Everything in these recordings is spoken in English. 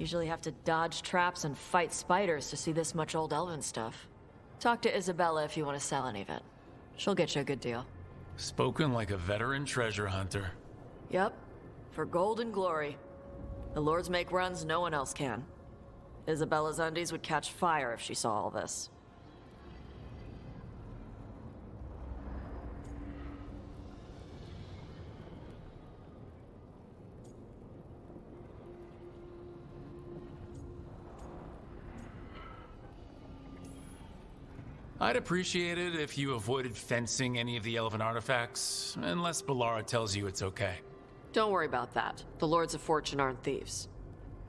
Usually have to dodge traps and fight spiders to see this much old elven stuff. Talk to Isabella if you want to sell any of it. She'll get you a good deal. Spoken like a veteran treasure hunter. Yep. For gold and glory. The lords make runs no one else can. Isabella's undies would catch fire if she saw all this. I'd appreciate it if you avoided fencing any of the elven artifacts, unless Ballara tells you it's okay. Don't worry about that. The Lords of Fortune aren't thieves.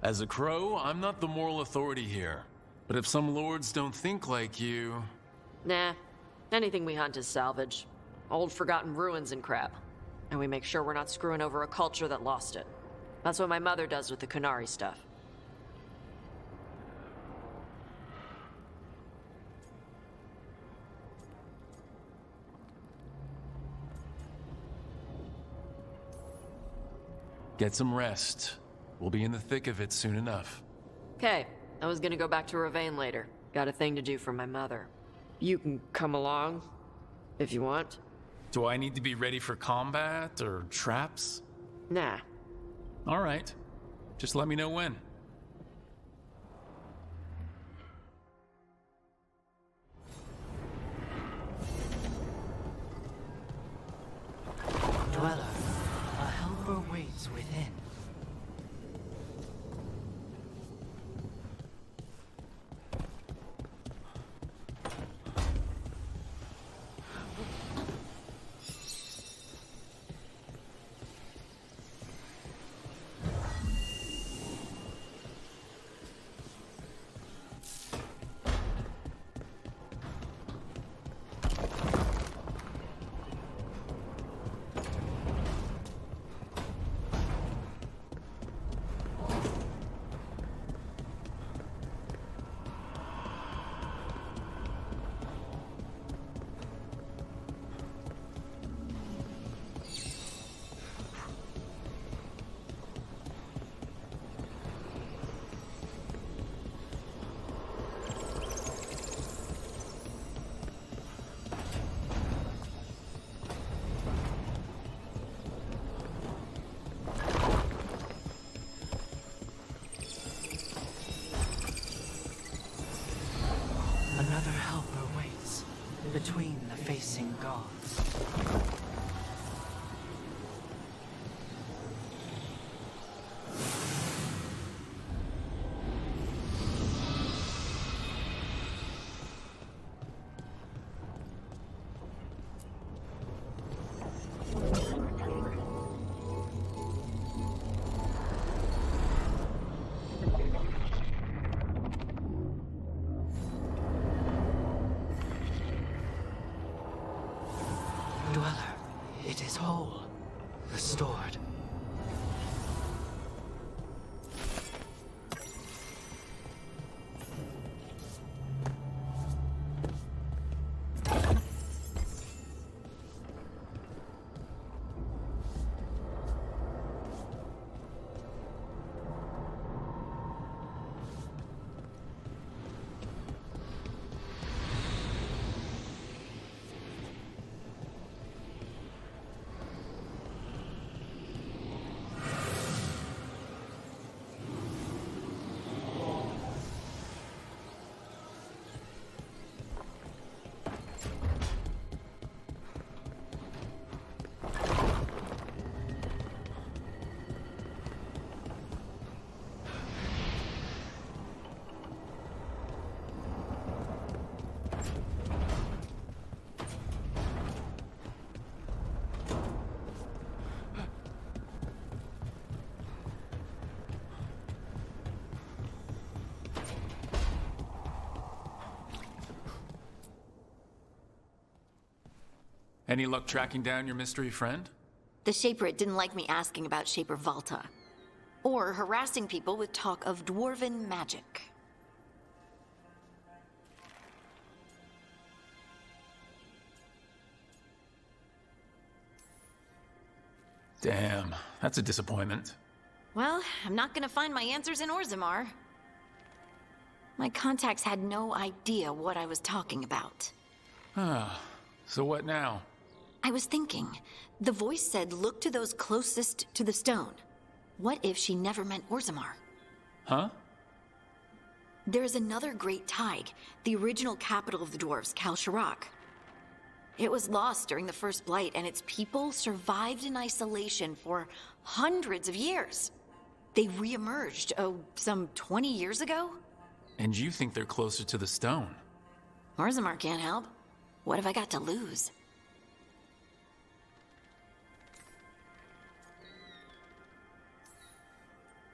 As a crow, I'm not the moral authority here. But if some lords don't think like you... Nah. Anything we hunt is salvage. Old forgotten ruins and crap. And we make sure we're not screwing over a culture that lost it. That's what my mother does with the Kunari stuff. Get some rest. We'll be in the thick of it soon enough. Okay, I was gonna go back to Ravane later. Got a thing to do for my mother. You can come along, if you want. Do I need to be ready for combat or traps? Nah. All right. Just let me know when. Dweller, a helper waits within. Another helper waits between the facing gods. Dweller, it is whole, restored. Any luck tracking down your mystery friend? The Shaper didn't like me asking about Shaper Valta, or harassing people with talk of dwarven magic. Damn, that's a disappointment. Well, I'm not gonna find my answers in Orzammar. My contacts had no idea what I was talking about. So what now? I was thinking, the voice said look to those closest to the stone. What if she never meant Orzammar? Huh? There's another great Tig, the original capital of the dwarves, Kalsharak. It was lost during the First Blight, and its people survived in isolation for hundreds of years. They re-emerged, some 20 years ago? And you think they're closer to the stone? Orzammar can't help. What have I got to lose?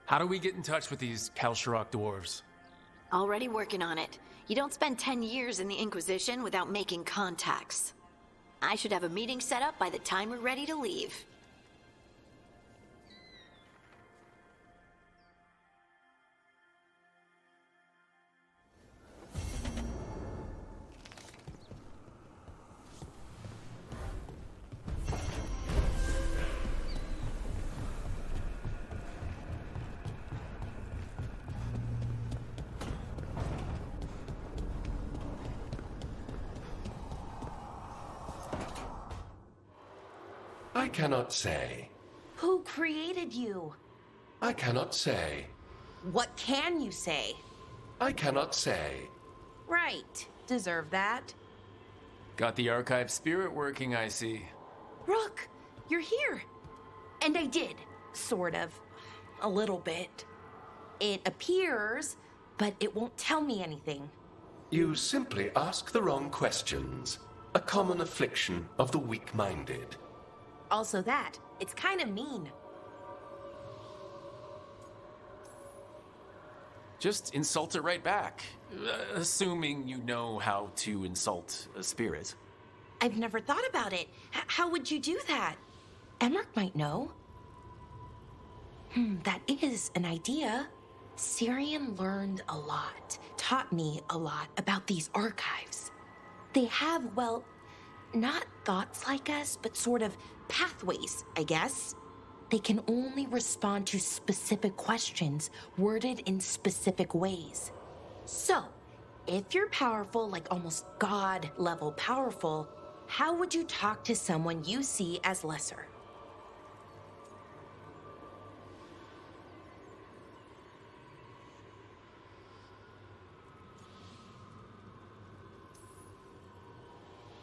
How do we get in touch with these Kalsharak dwarves? Already working on it. You don't spend 10 years in the Inquisition without making contacts. I should have a meeting set up by the time we're ready to leave. I cannot say. Who created you? I cannot say. What can you say? I cannot say. Right. Deserve that. Got the archive spirit working, I see. Rook, you're here. And I did. Sort of. A little bit. It appears, but it won't tell me anything. You simply ask the wrong questions. A common affliction of the weak-minded. Also that. It's kind of mean. Just insult it right back. Assuming you know how to insult a spirit. I've never thought about it. How would you do that? Emmerich might know. That is an idea. Syrian learned a lot, taught me a lot about these archives. They have, well, not thoughts like us, but sort of pathways, I guess. They can only respond to specific questions worded in specific ways. So, if you're powerful, like almost God-level powerful, how would you talk to someone you see as lesser?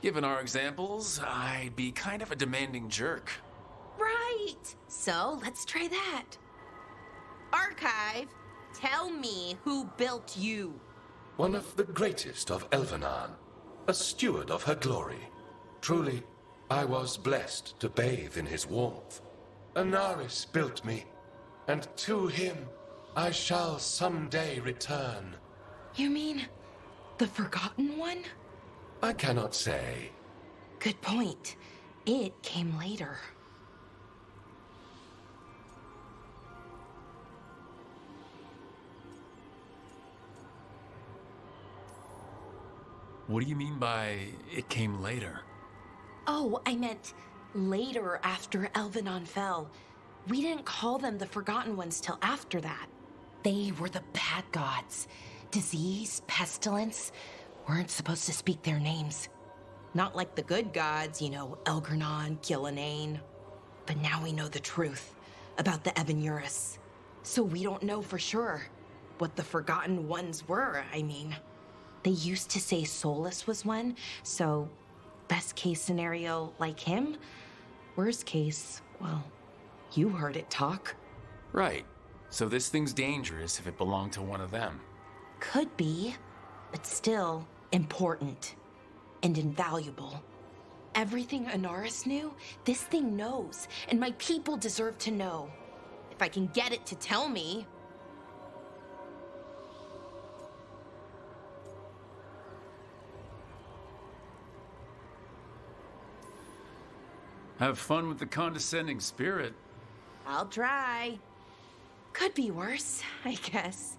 Given our examples, I'd be kind of a demanding jerk. Right! So, let's try that. Archive, tell me who built you. One of the greatest of Elvenan. A steward of her glory. Truly, I was blessed to bathe in his warmth. Anaris built me, and to him I shall someday return. You mean the Forgotten One? I cannot say. Good point. It came later. What do you mean by it came later? Oh, I meant later after Elvenon fell. We didn't call them the Forgotten Ones till after that. They were the bad gods. Disease, pestilence, weren't supposed to speak their names. Not like the good gods, you know, Elgernon, Gillinane. But now we know the truth about the Evanurus. So we don't know for sure what the Forgotten Ones were, I mean. They used to say Solus was one, so best case scenario like him. Worst case, well, you heard it talk. Right. So this thing's dangerous if it belonged to one of them. Could be, but still important and invaluable. Everything Anaris knew, this thing knows, and my people deserve to know. If I can get it to tell me. Have fun with the condescending spirit. I'll try. Could be worse, I guess.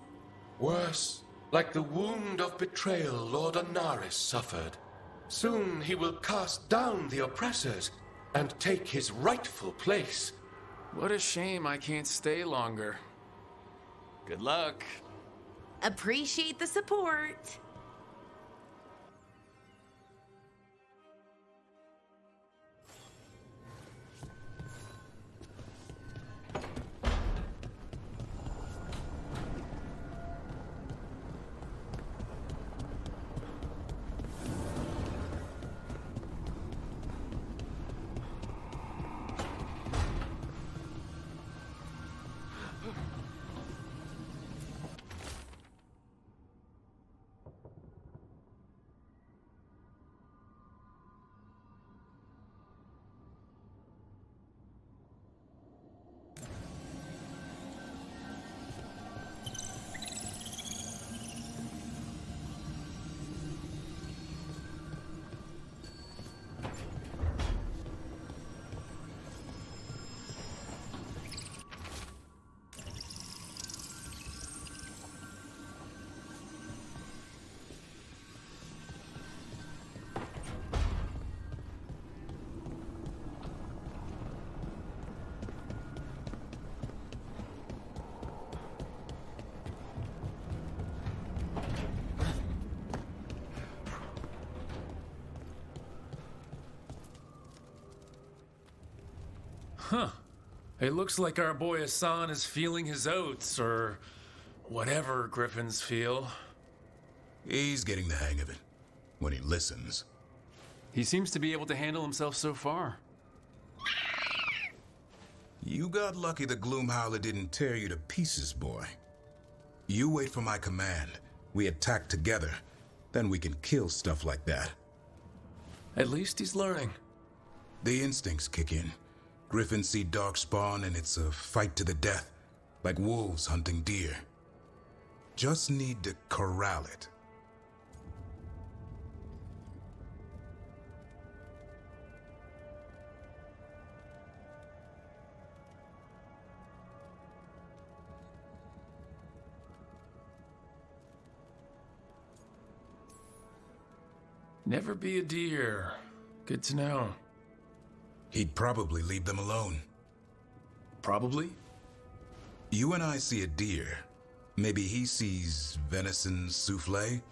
Worse, like the wound of betrayal Lord Anaris suffered. Soon he will cast down the oppressors and take his rightful place. What a shame I can't stay longer. Good luck. Appreciate the support. Huh. It looks like our boy Hassan is feeling his oats, or whatever griffins feel. He's getting the hang of it when he listens. He seems to be able to handle himself so far. You got lucky the Gloomhowler didn't tear you to pieces, boy. You wait for my command. We attack together. Then we can kill stuff like that. At least he's learning. The instincts kick in. Griffins see darkspawn and it's a fight to the death, like wolves hunting deer. Just need to corral it. Never be a deer. Good to know. He'd probably leave them alone. Probably. You and I see a deer. Maybe he sees venison souffle.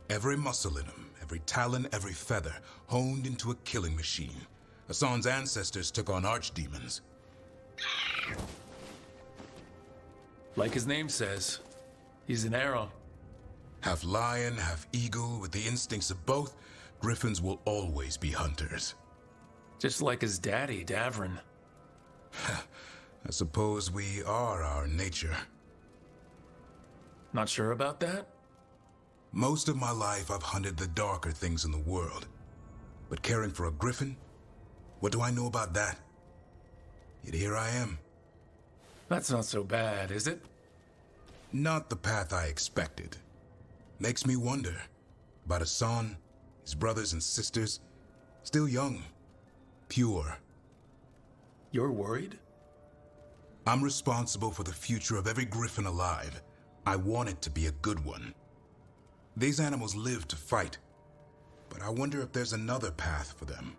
Every muscle in him, every talon, every feather, honed into a killing machine. Hassan's ancestors took on archdemons. Like his name says, he's an arrow. Half lion, half eagle, with the instincts of both, griffins will always be hunters. Just like his daddy, Davrin. I suppose we are our nature. Not sure about that? Most of my life I've hunted the darker things in the world. But caring for a griffin? What do I know about that? Yet here I am. That's not so bad, is it? Not the path I expected. Makes me wonder about Hassan, his brothers and sisters, still young, pure. You're worried? I'm responsible for the future of every griffin alive. I want it to be a good one. These animals live to fight, but I wonder if there's another path for them.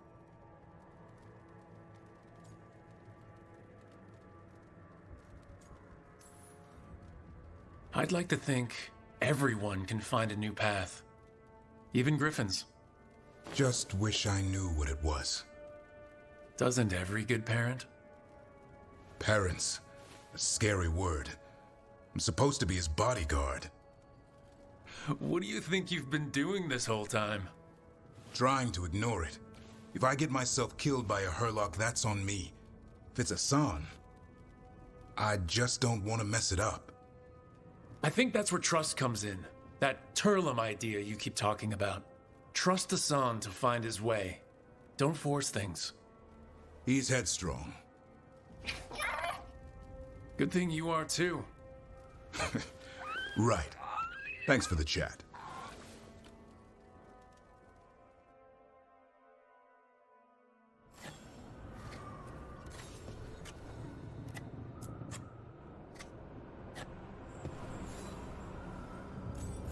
I'd like to think everyone can find a new path. Even griffins. Just wish I knew what it was. Doesn't every good parent? Parents. A scary word. I'm supposed to be his bodyguard. What do you think you've been doing this whole time? Trying to ignore it. If I get myself killed by a Hurlock, that's on me. If it's Hassan, I just don't want to mess it up. I think that's where trust comes in. That Turlum idea you keep talking about. Trust Hassan to find his way. Don't force things. He's headstrong. Good thing you are too. Right. Thanks for the chat.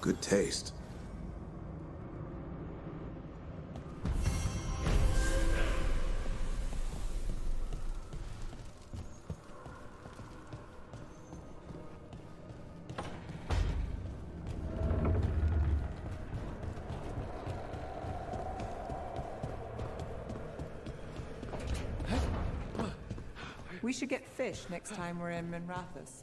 Good taste. We should get fish next time we're in Minrathous.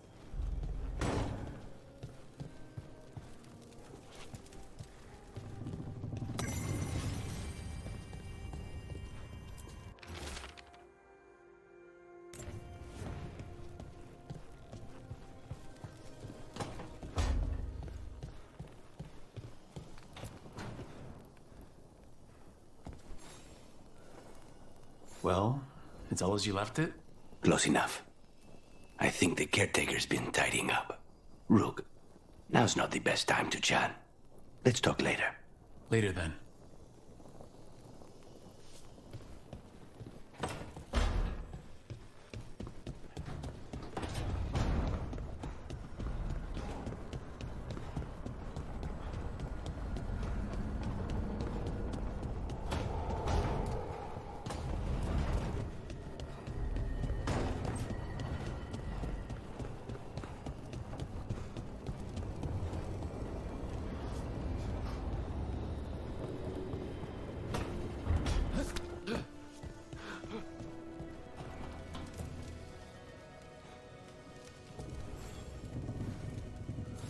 Well, it's all as you left it? Close enough. I think the caretaker's been tidying up. Rook, now's not the best time to chat. Let's talk later. Later then.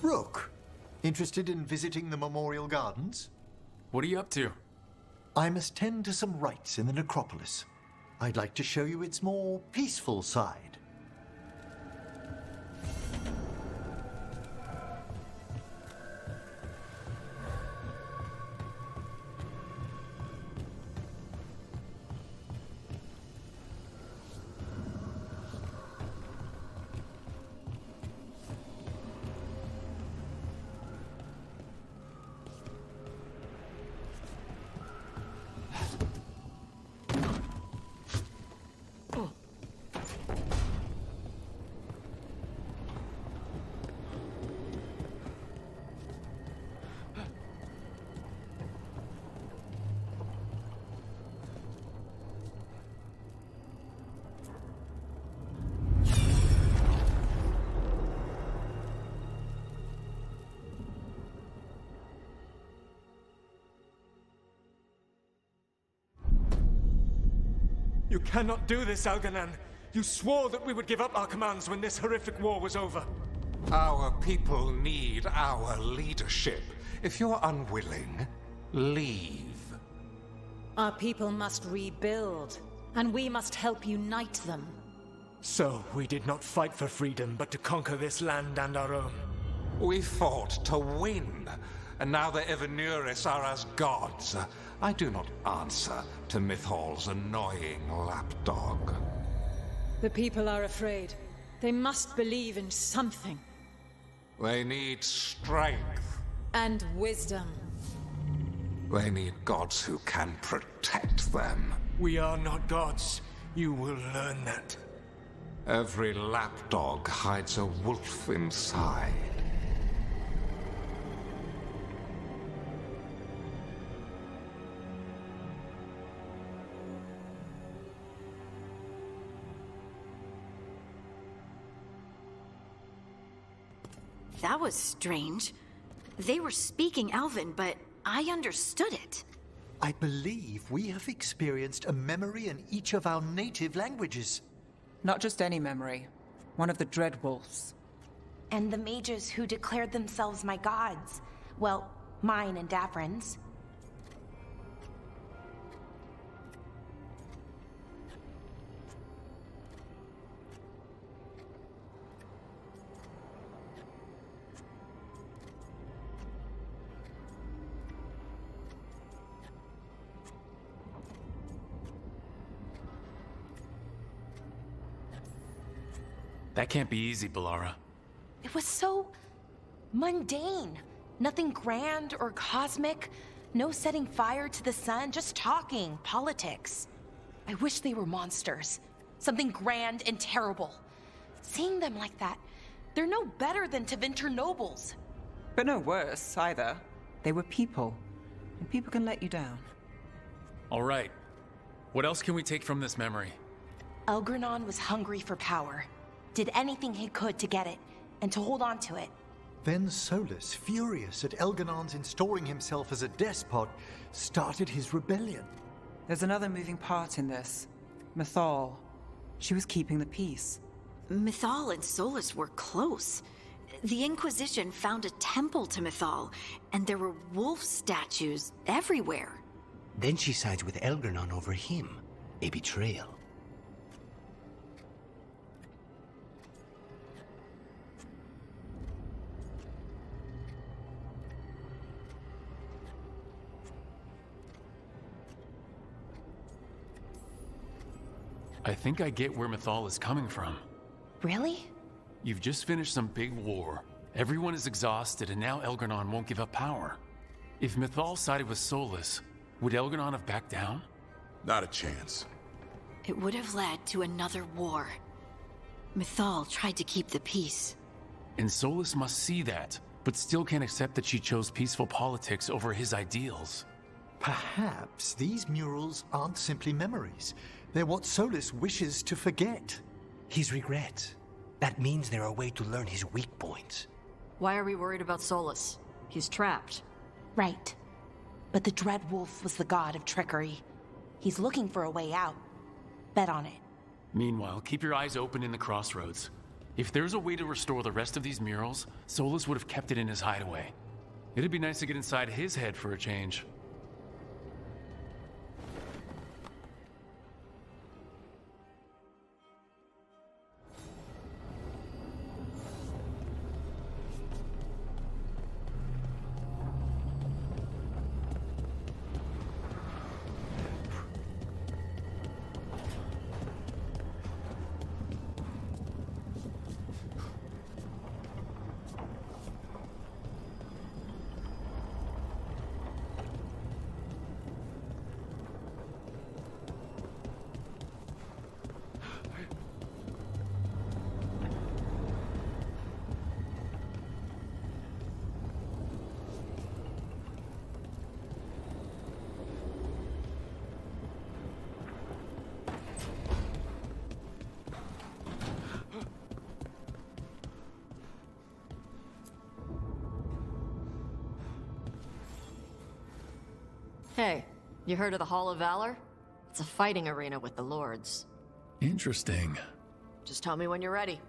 Rook, interested in visiting the Memorial Gardens? What are you up to? I must tend to some rites in the necropolis. I'd like to show you its more peaceful side. You cannot do this, Algernon. You swore that we would give up our commands when this horrific war was over. Our people need our leadership. If you're unwilling, leave. Our people must rebuild, and we must help unite them. So, we did not fight for freedom, but to conquer this land and our own. We fought to win, and now the Evanuris are as gods. I do not answer to Mythal's annoying lapdog. The people are afraid. They must believe in something. They need strength. And wisdom. They need gods who can protect them. We are not gods. You will learn that. Every lapdog hides a wolf inside. That was strange. They were speaking Elven, but I understood it. I believe we have experienced a memory in each of our native languages. Not just any memory. One of the Dread Wolves. And the mages who declared themselves my gods. Well, mine and Davrin's. That can't be easy, Balara. It was so mundane. Nothing grand or cosmic. No setting fire to the sun, just talking, politics. I wish they were monsters. Something grand and terrible. Seeing them like that, they're no better than Tevinter nobles. But no worse, either. They were people. And people can let you down. All right. What else can we take from this memory? Elgernon was hungry for power. Did anything he could to get it, and to hold on to it. Then Solus, furious at Elganon's installing himself as a despot, started his rebellion. There's another moving part in this. Mythal. She was keeping the peace. Mythal and Solus were close. The Inquisition found a temple to Mythal, and there were wolf statues everywhere. Then she sides with Elgernon over him. A betrayal. I think I get where Mythal is coming from. Really? You've just finished some big war. Everyone is exhausted, and now Elgernon won't give up power. If Mythal sided with Solus, would Elgernon have backed down? Not a chance. It would have led to another war. Mythal tried to keep the peace. And Solus must see that, but still can't accept that she chose peaceful politics over his ideals. Perhaps these murals aren't simply memories. They're what Solus wishes to forget. His regrets. That means they're a way to learn his weak points. Why are we worried about Solus? He's trapped. Right. But the Dread Wolf was the god of trickery. He's looking for a way out. Bet on it. Meanwhile, keep your eyes open in the crossroads. If there's a way to restore the rest of these murals, Solus would have kept it in his hideaway. It'd be nice to get inside his head for a change. Hey, you heard of the Hall of Valor? It's a fighting arena with the lords. Interesting. Just tell me when you're ready.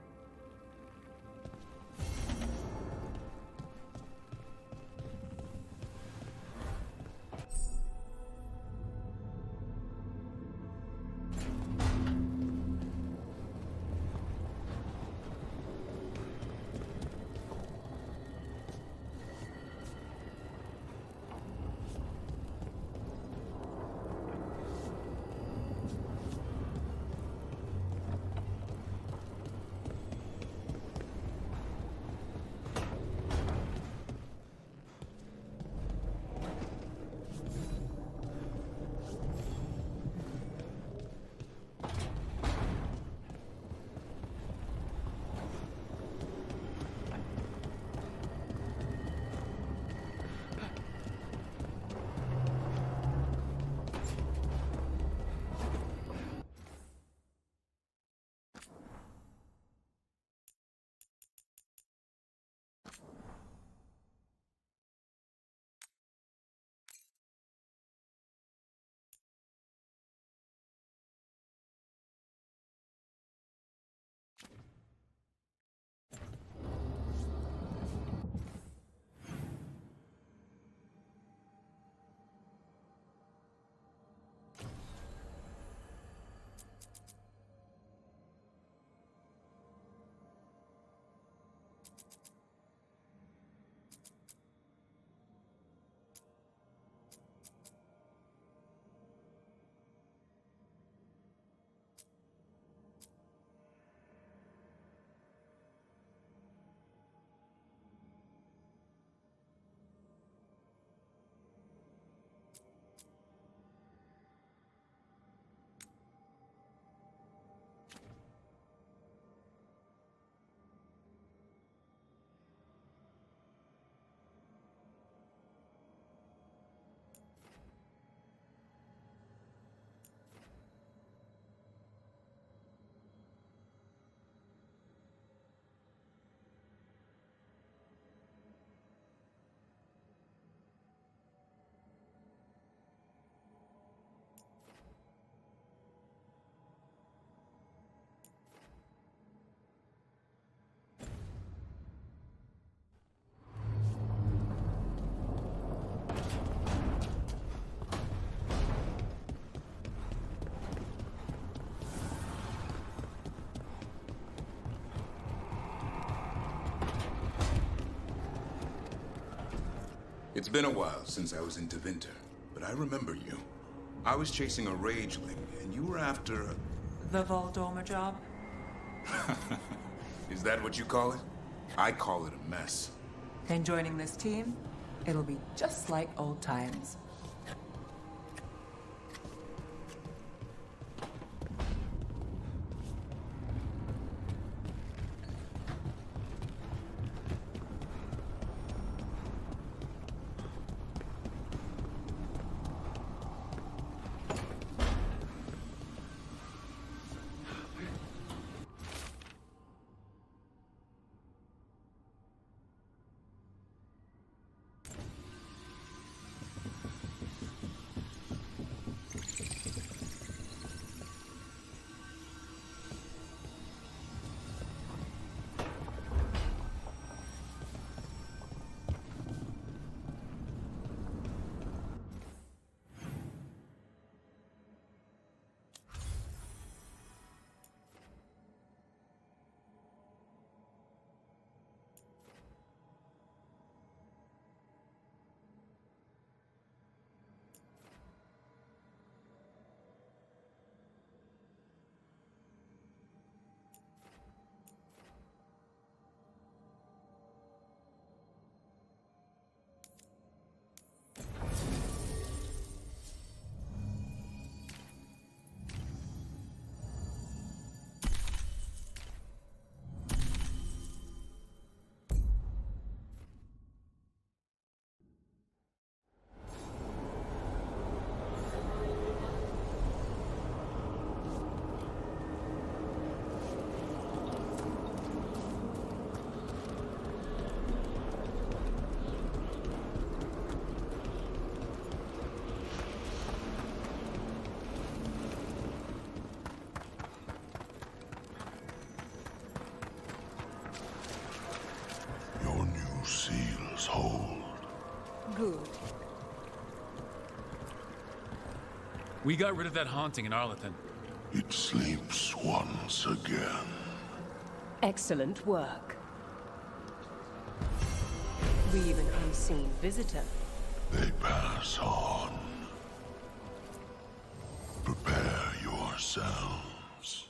It's been a while since I was in Tevinter, but I remember you. I was chasing a rageling, and you were after a... The Voldorma job? Is that what you call it? I call it a mess. And joining this team, it'll be just like old times. Seals hold. Good. We got rid of that haunting in Arlington. It sleeps once again. Excellent work. We've an unseen visitor. They pass on. Prepare yourselves.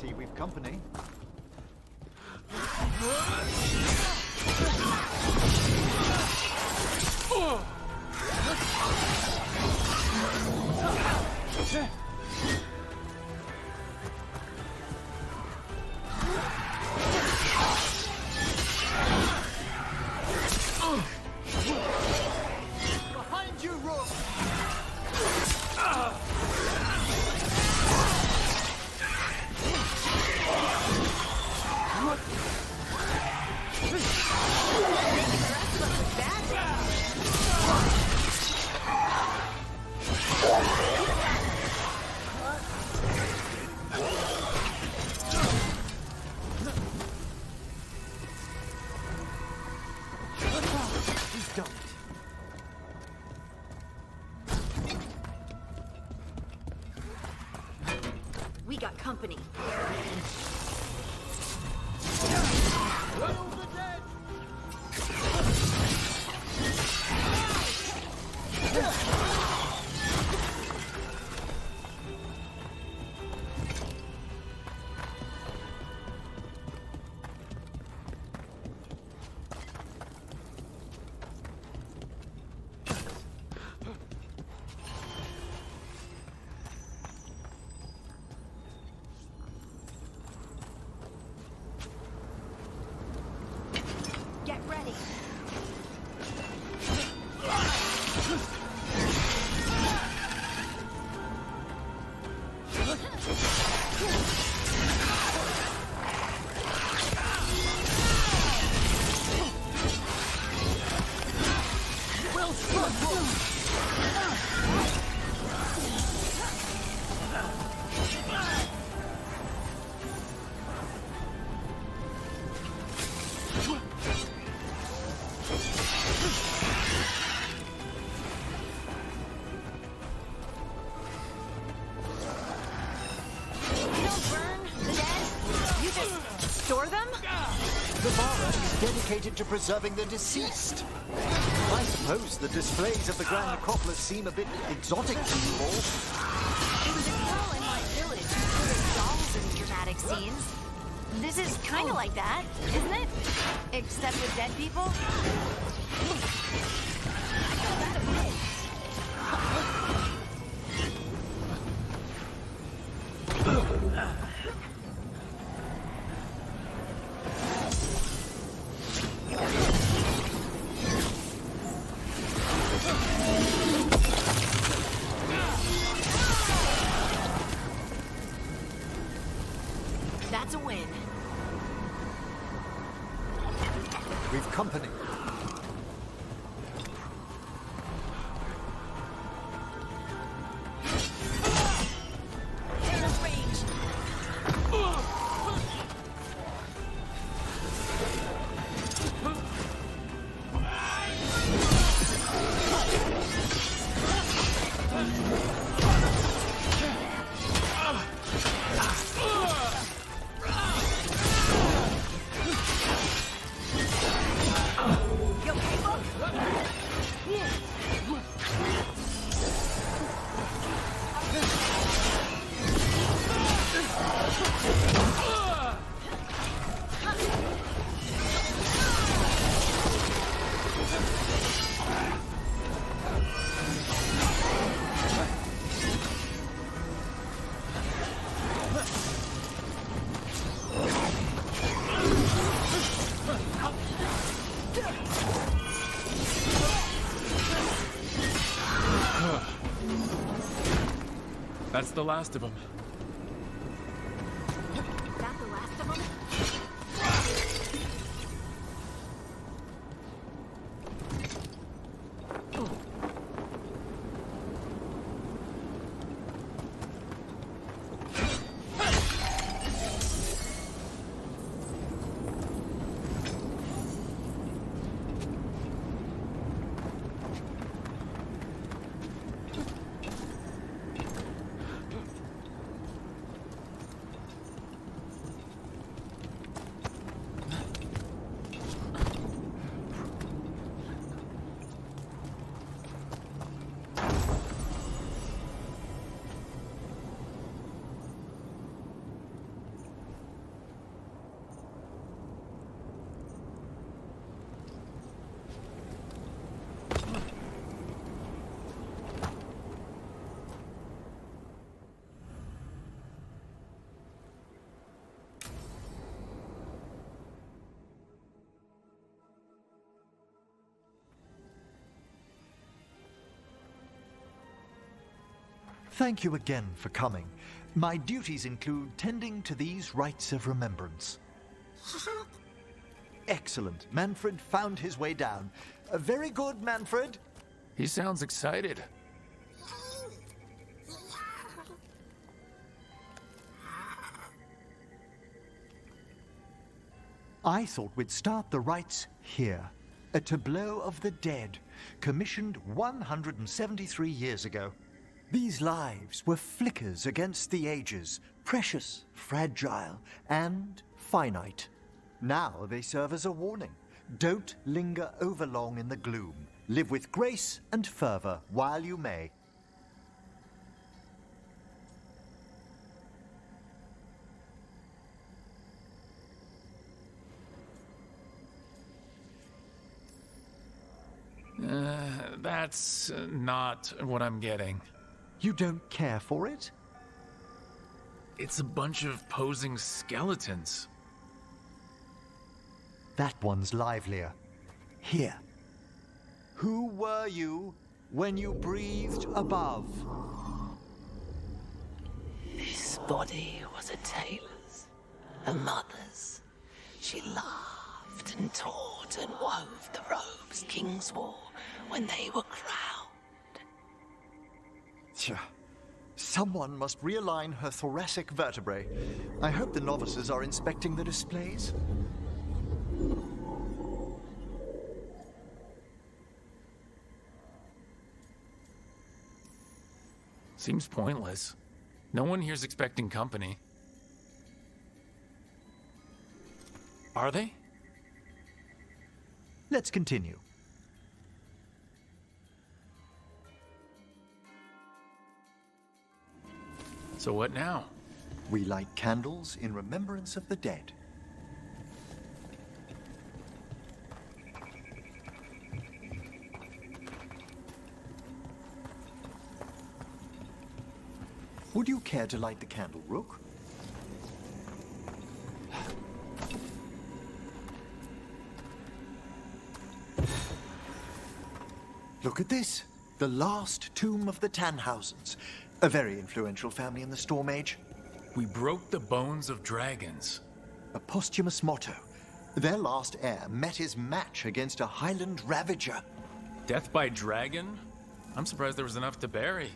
See, we've company. We got company. Get ready. Store them? The Vara is dedicated to preserving the deceased. I suppose the displays of the Grand Necropolis seem a bit exotic to you all. There was a girl in my village who put dolls in dramatic scenes. This is kind of like that, isn't it? Except with dead people. That's a win. We've company. That's the last of them. That the last of them? Thank you again for coming. My duties include tending to these rites of remembrance. Excellent. Manfred found his way down. Very good, Manfred. He sounds excited. I thought we'd start the rites here. A tableau of the dead, commissioned 173 years ago. These lives were flickers against the ages, Precious, fragile, and finite. Now they serve as a warning. Don't linger overlong in the gloom. Live with grace and fervor while you may. That's not what I'm getting. You don't care for it? It's a bunch of posing skeletons. That one's livelier. Here. Who were you when you breathed above? This body was a tailor's, a mother's. She laughed and taught and wove the robes kings wore when they were crowned. Tja. Someone must realign her thoracic vertebrae. I hope the novices are inspecting the displays. Seems pointless. No one here's expecting company. Are they? Let's continue. So what now? We light candles in remembrance of the dead. Would you care to light the candle, Rook? Look at this. The last tomb of the Tannhausens. A very influential family in the Storm Age. We broke the bones of dragons. A posthumous motto. Their last heir met his match against a Highland Ravager. Death by dragon? I'm surprised there was enough to bury.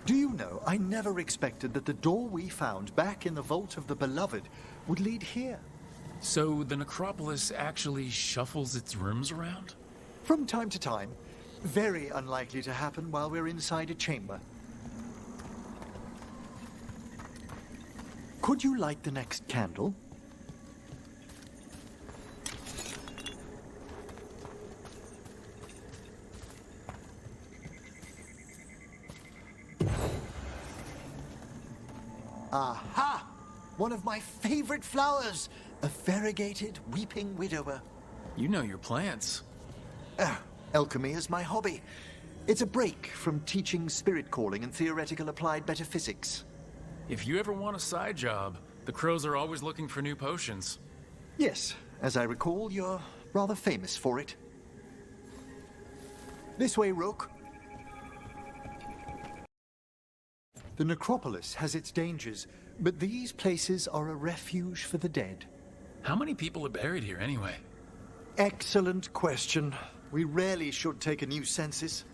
Do you know, I never expected that the door we found back in the Vault of the Beloved would lead here. So the necropolis actually shuffles its rooms around? From time to time. Very unlikely to happen while we're inside a chamber. Could you light the next candle? Aha! One of my favorite flowers! A variegated weeping widower. You know your plants. Alchemy is my hobby. It's a break from teaching spirit calling and theoretical applied metaphysics. If you ever want a side job, the crows are always looking for new potions. Yes, as I recall, you're rather famous for it. This way, Rook. The necropolis has its dangers, but these places are a refuge for the dead. How many people are buried here anyway? Excellent question. We rarely should take a new census.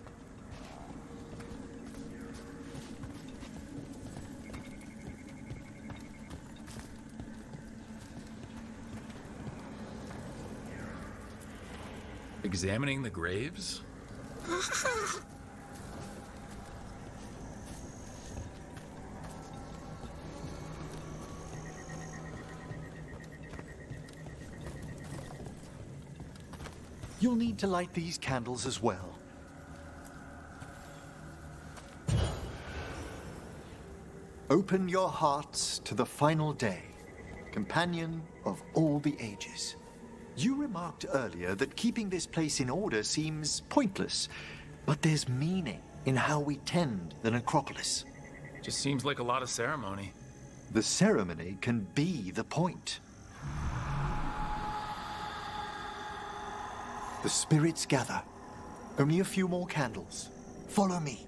Examining the graves? You'll need to light these candles as well. Open your hearts to the final day, companion of all the ages. You remarked earlier that keeping this place in order seems pointless, but there's meaning in how we tend the necropolis. Just seems like a lot of ceremony. The ceremony can be the point. The spirits gather. Only a few more candles. Follow me.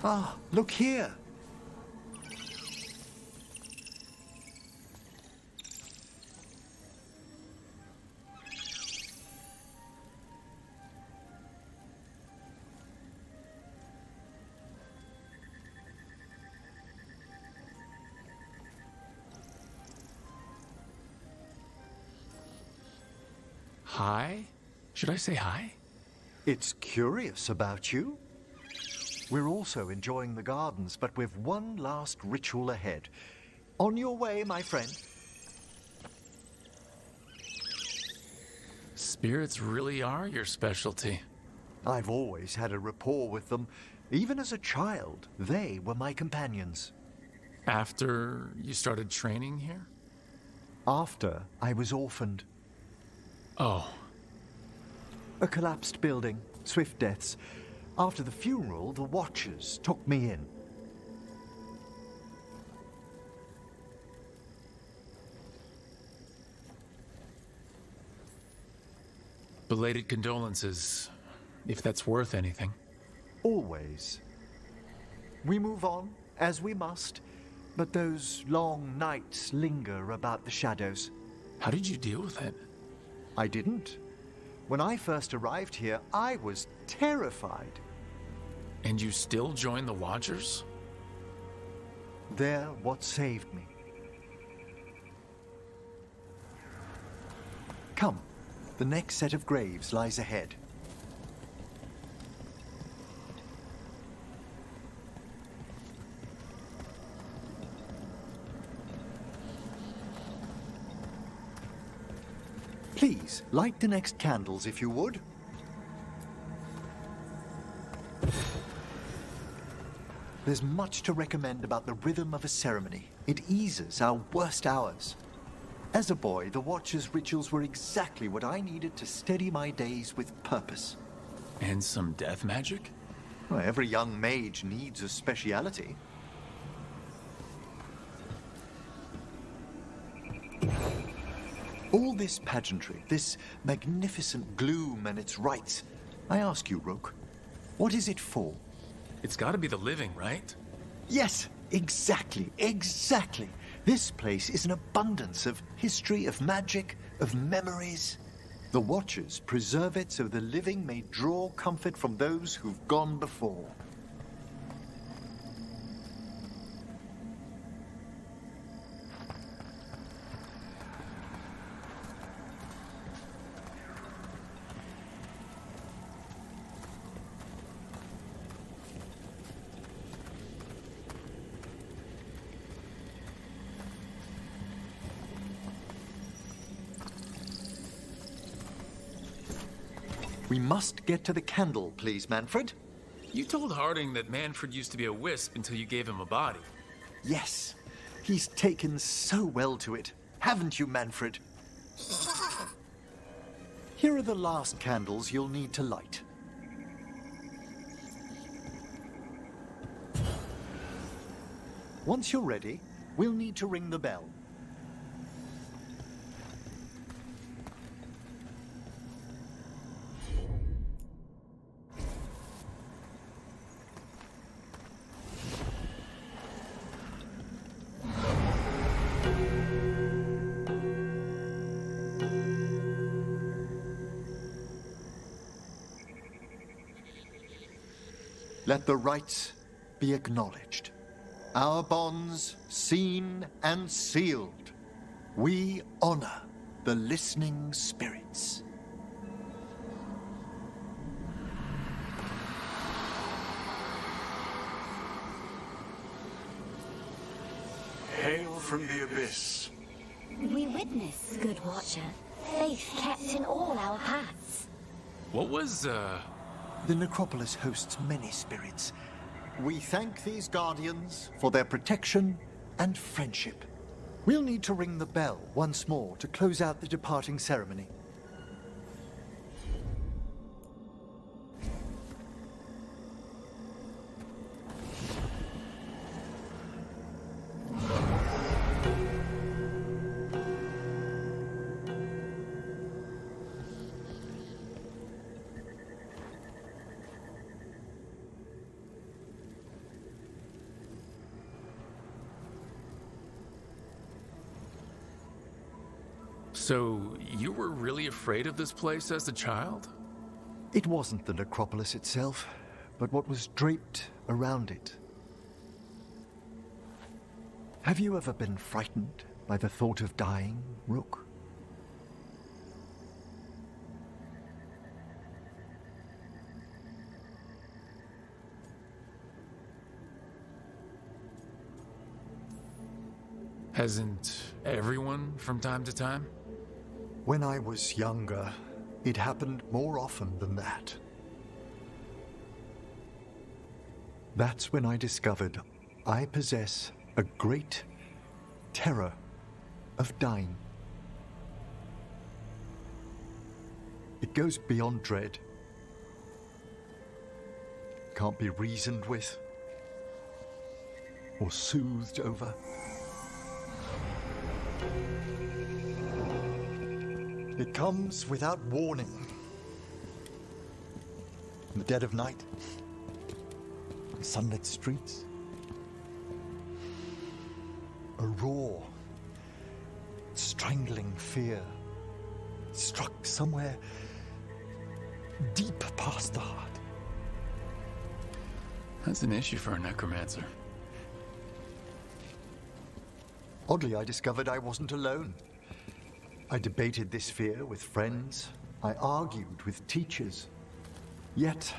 Ah, look here. Hi? Should I say hi? It's curious about you. We're also enjoying the gardens, but with one last ritual ahead. On your way, my friend. Spirits really are your specialty. I've always had a rapport with them. Even as a child, they were my companions. After you started training here? After I was orphaned. Oh. A collapsed building, swift deaths. After the funeral, the Watchers took me in. Belated condolences, if that's worth anything. Always. We move on, as we must, but those long nights linger about the shadows. How did you deal with it? I didn't. When I first arrived here, I was terrified. And you still joined the Watchers? They're what saved me. Come, the next set of graves lies ahead. Please, light the next candles if you would. There's much to recommend about the rhythm of a ceremony. It eases our worst hours. As a boy, the Watcher's rituals were exactly what I needed to steady my days with purpose. And some death magic? Well, every young mage needs a speciality. All this pageantry, this magnificent gloom and its rites, I ask you, Rook, what is it for? It's gotta be the living, right? Yes, exactly. This place is an abundance of history, of magic, of memories. The Watchers preserve it so the living may draw comfort from those who've gone before. We must get to the candle, please, Manfred. You told Harding that Manfred used to be a wisp until you gave him a body. Yes, he's taken so well to it. Haven't you, Manfred? Here are the last candles you'll need to light. Once you're ready, we'll need to ring the bell. Let the rites be acknowledged. Our bonds seen and sealed. We honor the listening spirits. Hail from the abyss. We witness, good Watcher, faith kept in all our paths. What was, The necropolis hosts many spirits. We thank these guardians for their protection and friendship. We'll need to ring the bell once more to close out the departing ceremony. So, you were really afraid of this place as a child? It wasn't the necropolis itself, but what was draped around it. Have you ever been frightened by the thought of dying, Rook? Hasn't everyone from time to time? When I was younger, it happened more often than that. That's when I discovered I possess a great terror of dying. It goes beyond dread. Can't be reasoned with or soothed over. It comes without warning. In the dead of night, sunlit streets, a raw, strangling fear struck somewhere deep past the heart. That's an issue for a necromancer. Oddly, I discovered I wasn't alone. I debated this fear with friends. I argued with teachers. Yet,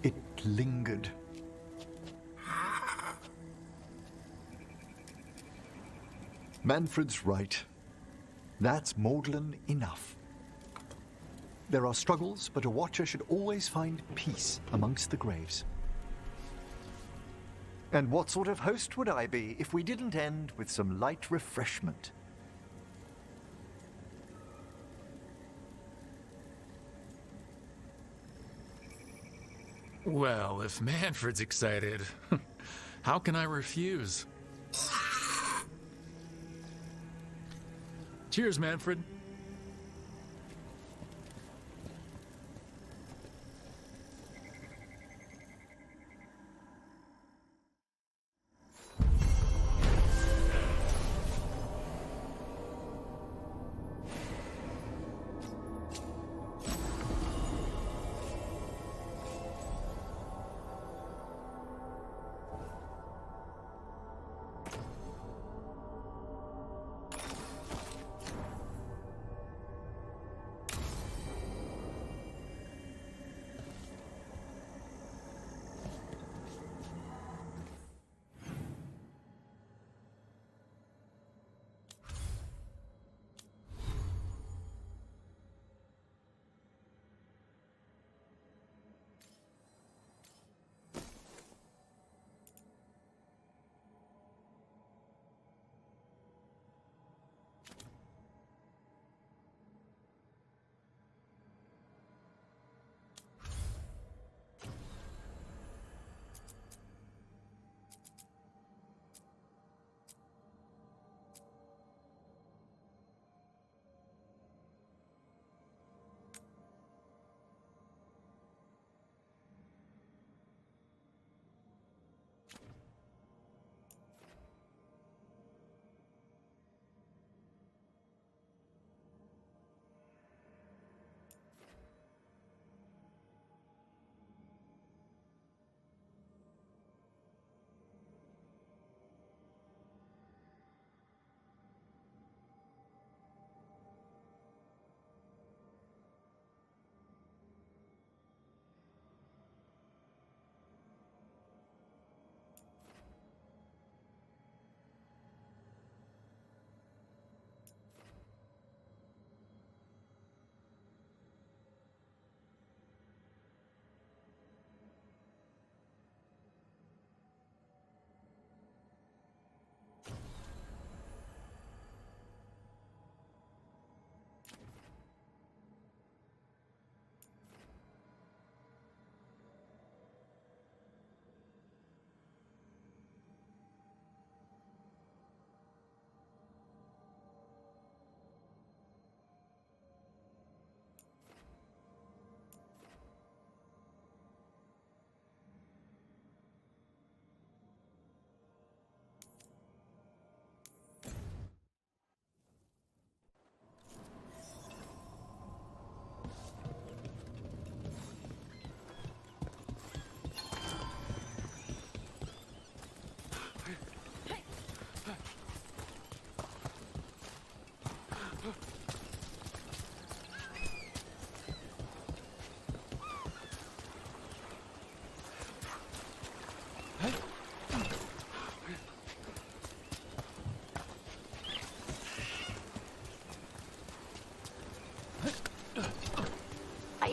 it lingered. Manfred's right. That's maudlin enough. There are struggles, but a watcher should always find peace amongst the graves. And what sort of host would I be if we didn't end with some light refreshment? Well, if Manfred's excited, how can I refuse? Cheers, Manfred.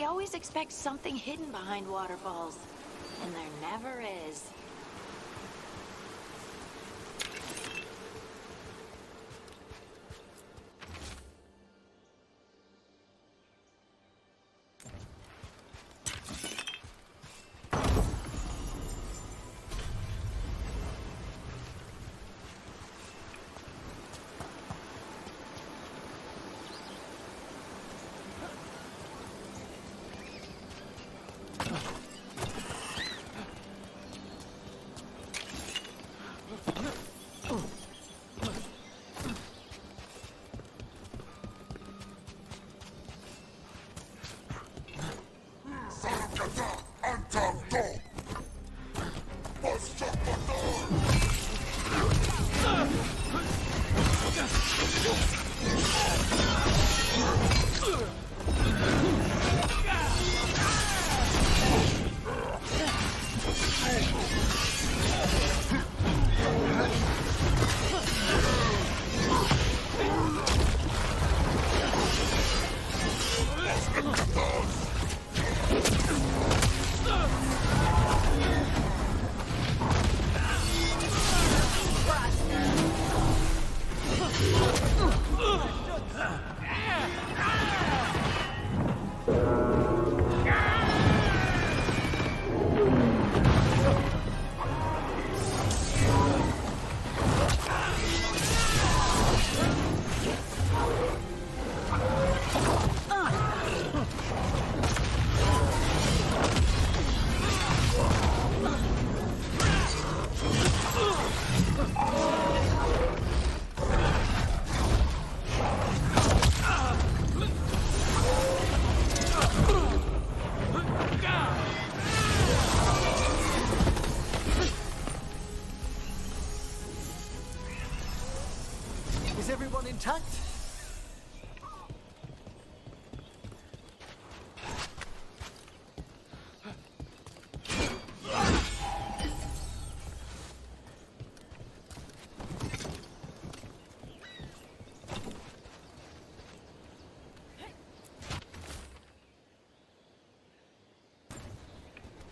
always expect something hidden behind waterfalls, and there never is. Is everyone intact?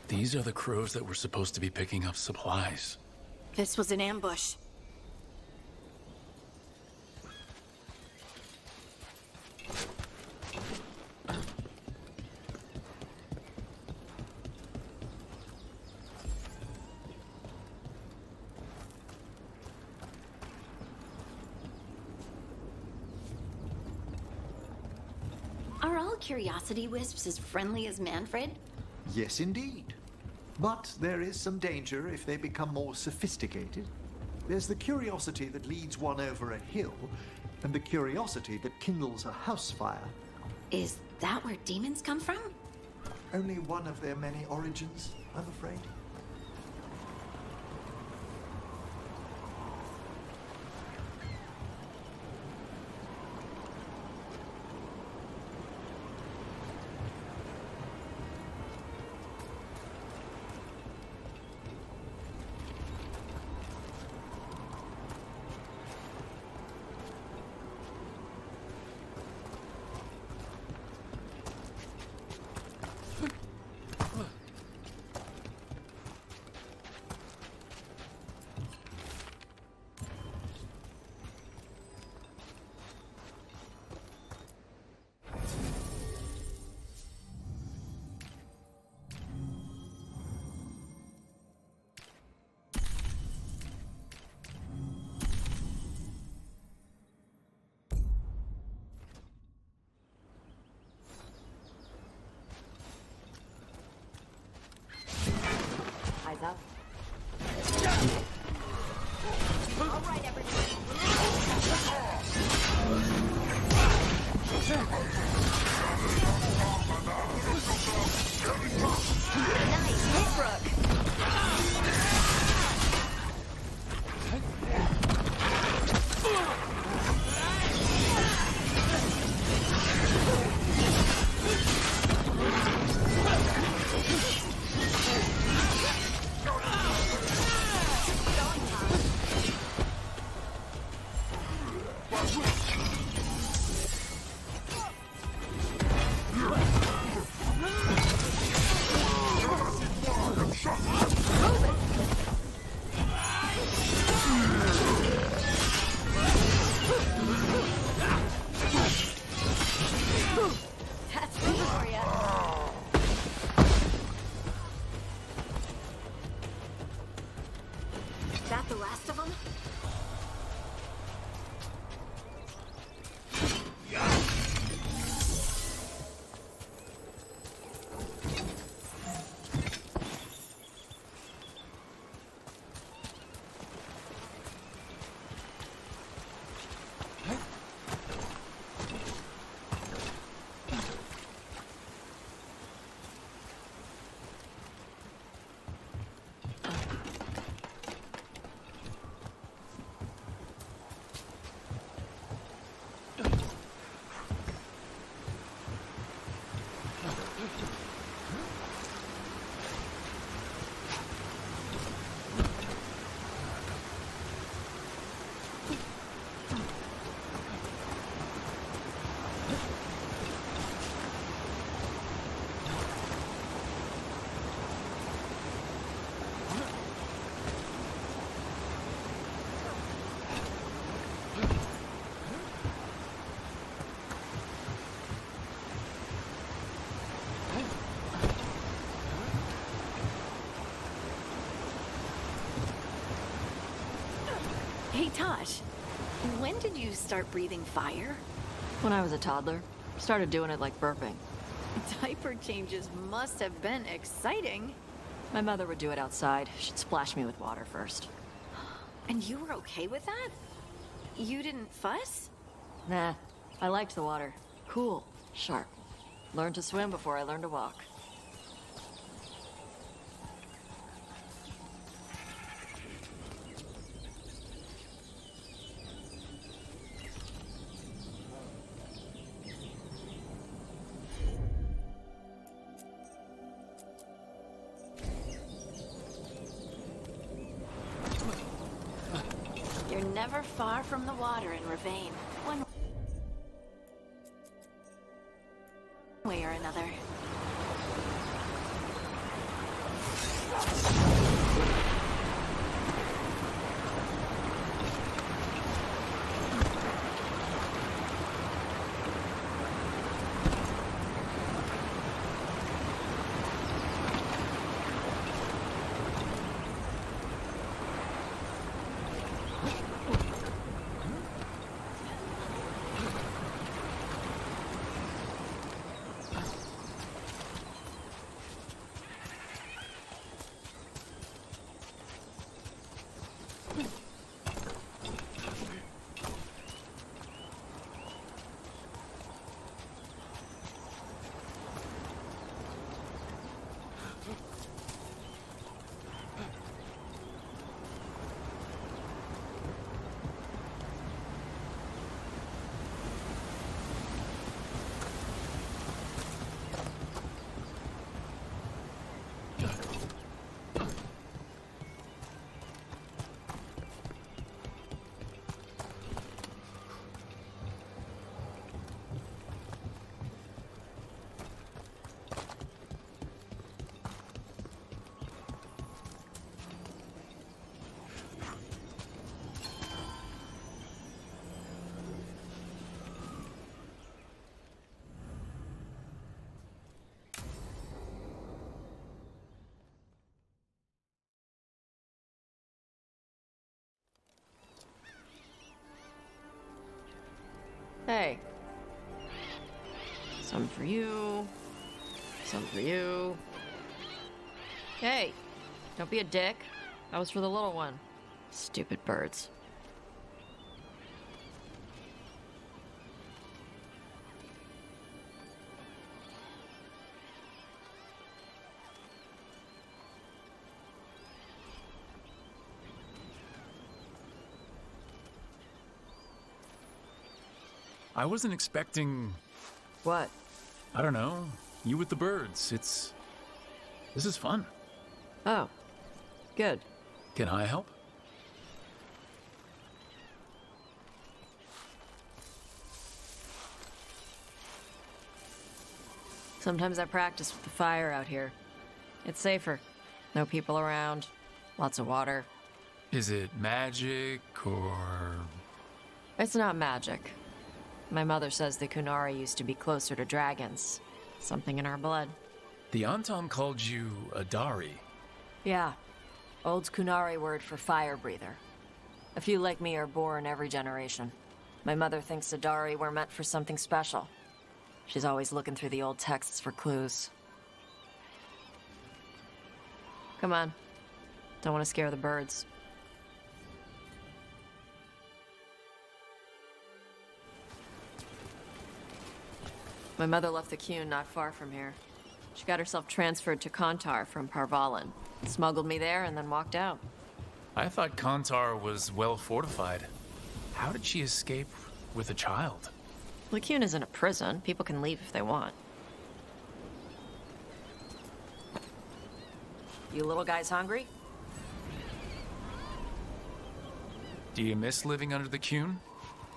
These are the crows that were supposed to be picking up supplies. This was an ambush. Are all curiosity wisps as friendly as Manfred? Yes, indeed. But there is some danger if they become more sophisticated. There's the curiosity that leads one over a hill, and the curiosity that kindles a house fire. Is that where demons come from? Only one of their many origins, I'm afraid. Eyes up. All right, everybody. Nice hit, Brooke. Tosh, when did you start breathing fire? When I was a toddler. Started doing it like burping. Diaper changes must have been exciting. My mother would do it outside. She'd splash me with water first. And you were okay with that? You didn't fuss? Nah, I liked the water. Cool, sharp. Learned to swim before I learned to walk. You're never far from the water in Ravane. One way or another. Hey. Some for you. Some for you. Hey, don't be a dick. That was for the little one. Stupid birds. I wasn't expecting... What? I don't know. You with the birds. This is fun. Oh. Good. Can I help? Sometimes I practice with the fire out here. It's safer. No people around. Lots of water. Is it magic, or... It's not magic. My mother says the Kunari used to be closer to dragons. Something in our blood. The Anton called you a Dari. Yeah. Old Kunari word for fire breather. A few like me are born every generation. My mother thinks the Dari were meant for something special. She's always looking through the old texts for clues. Come on. Don't want to scare the birds. My mother left the Qun not far from here. She got herself transferred to Kontar from Parvalan. Smuggled me there and then walked out. I thought Kontar was well fortified. How did she escape with a child? The Qun isn't a prison. People can leave if they want. You little guys hungry? Do you miss living under the Qun?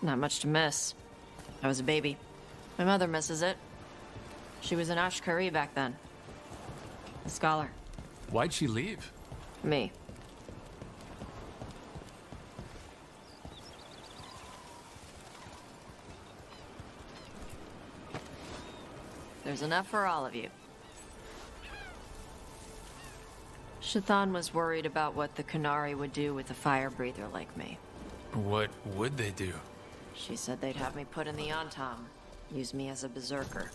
Not much to miss. I was a baby. My mother misses it. She was an Ashkari back then. A scholar. Why'd she leave? Me. There's enough for all of you. Shathan was worried about what the Kunari would do with a fire breather like me. What would they do? She said they'd have me put in the Antam, use me as a berserker.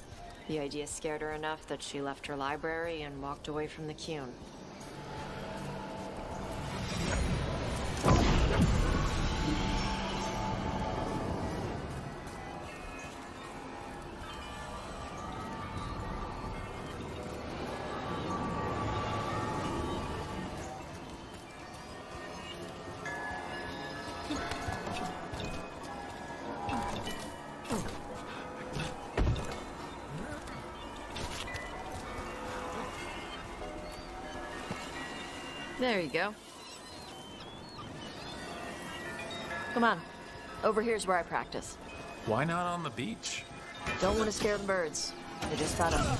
The idea scared her enough that she left her library and walked away from the Qun. There you go. Come on. Over here's where I practice. Why not on the beach? Don't want to scare the birds. They just got 'em.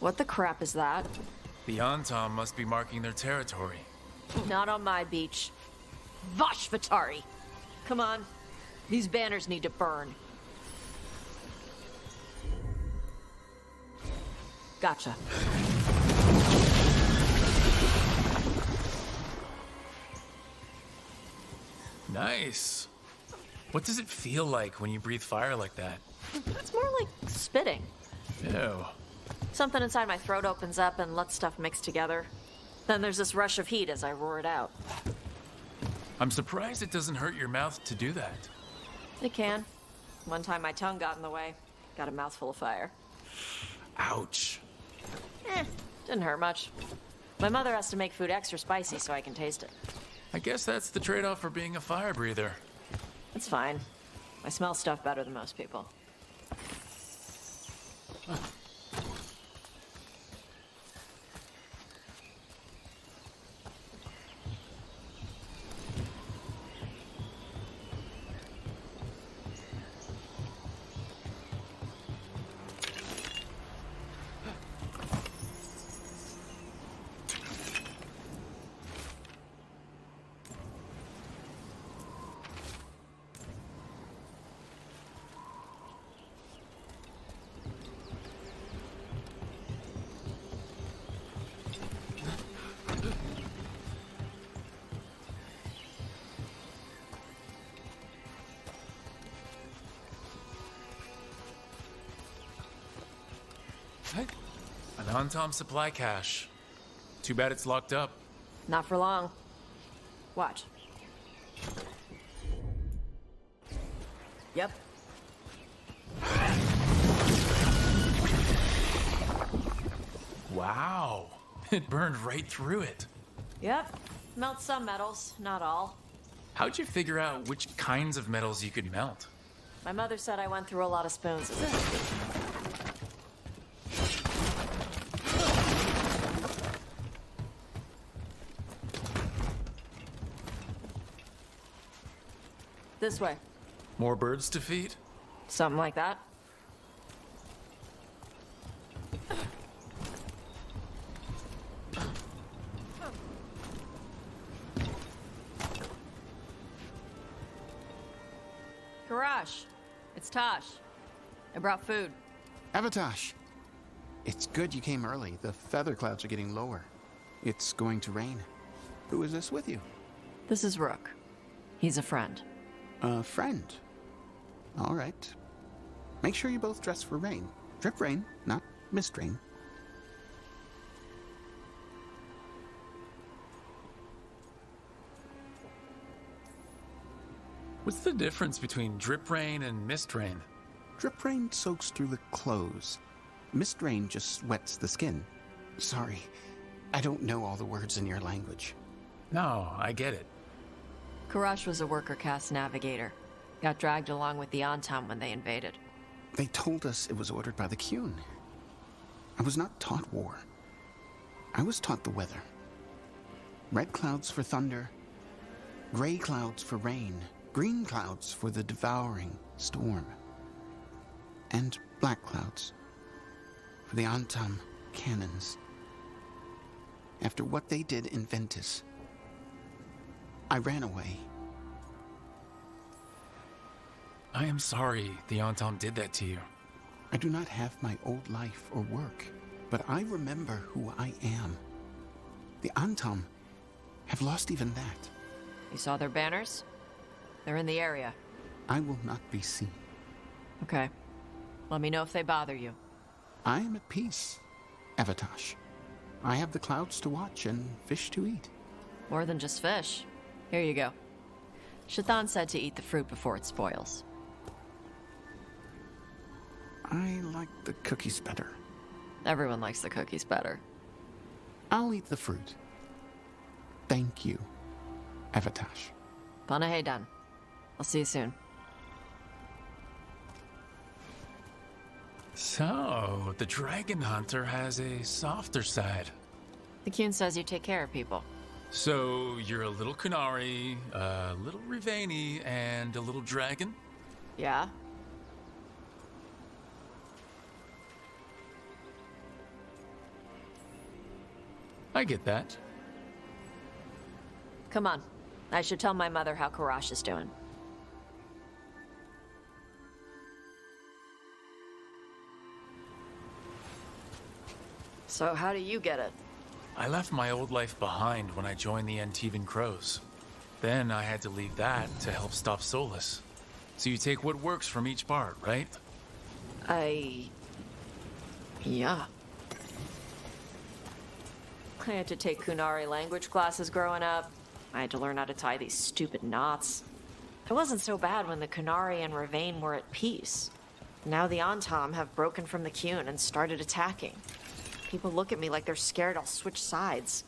What the crap is that? The Antam must be marking their territory. Not on my beach. Vashvatari! Come on. These banners need to burn. Gotcha. Nice. What does it feel like when you breathe fire like that? It's more like spitting. Ew. Something inside my throat opens up and lets stuff mix together. Then there's this rush of heat as I roar it out. I'm surprised it doesn't hurt your mouth to do that. It can. One time my tongue got in the way. Got a mouthful of fire. Ouch. Didn't hurt much. My mother has to make food extra spicy so I can taste it. I guess that's the trade-off for being a fire breather. It's fine. I smell stuff better than most people. An Antam supply cache. Too bad it's locked up. Not for long. Watch. Yep. Wow. It burned right through it. Yep. Melt some metals, not all. How'd you figure out which kinds of metals you could melt? My mother said I went through a lot of spoons. This way. More birds to feed? Something like that. Karash, it's Tosh. I brought food. Avatosh, it's good you came early. The feather clouds are getting lower. It's going to rain. Who is this with you? This is Rook. He's a friend. A friend? All right. Make sure you both dress for rain. Drip rain, not mist rain. What's the difference between drip rain and mist rain? Drip rain soaks through the clothes. Mist rain just wets the skin. Sorry, I don't know all the words in your language. No, I get it. Karash was a worker caste navigator. Got dragged along with the Antam when they invaded. They told us it was ordered by the Qun. I was not taught war. I was taught the weather. Red clouds for thunder, gray clouds for rain, green clouds for the devouring storm, and black clouds for the Antam cannons. After what they did in Ventus, I ran away. I am sorry the Antam did that to you. I do not have my old life or work, but I remember who I am. The Antam have lost even that. You saw their banners? They're in the area. I will not be seen. Okay. Let me know if they bother you. I am at peace, Evatash. I have the clouds to watch and fish to eat. More than just fish. Here you go. Shathan said to eat the fruit before it spoils. I like the cookies better. Everyone likes the cookies better. I'll eat the fruit. Thank you, Evatash. Panahedan. I'll see you soon. So, the Dragon Hunter has a softer side. The Kyun says you take care of people. So, you're a little Kunari, a little Rivani, and a little dragon? Yeah? I get that. Come on. I should tell my mother how Karash is doing. So how do you get it? I left my old life behind when I joined the Antivan Crows. Then I had to leave that to help stop Solus. So you take what works from each part, right? Yeah. I had to take Kunari language classes growing up. I had to learn how to tie these stupid knots. It wasn't so bad when the Kunari and Ravain were at peace. Now the Antam have broken from the Kyun and started attacking. People look at me like they're scared I'll switch sides.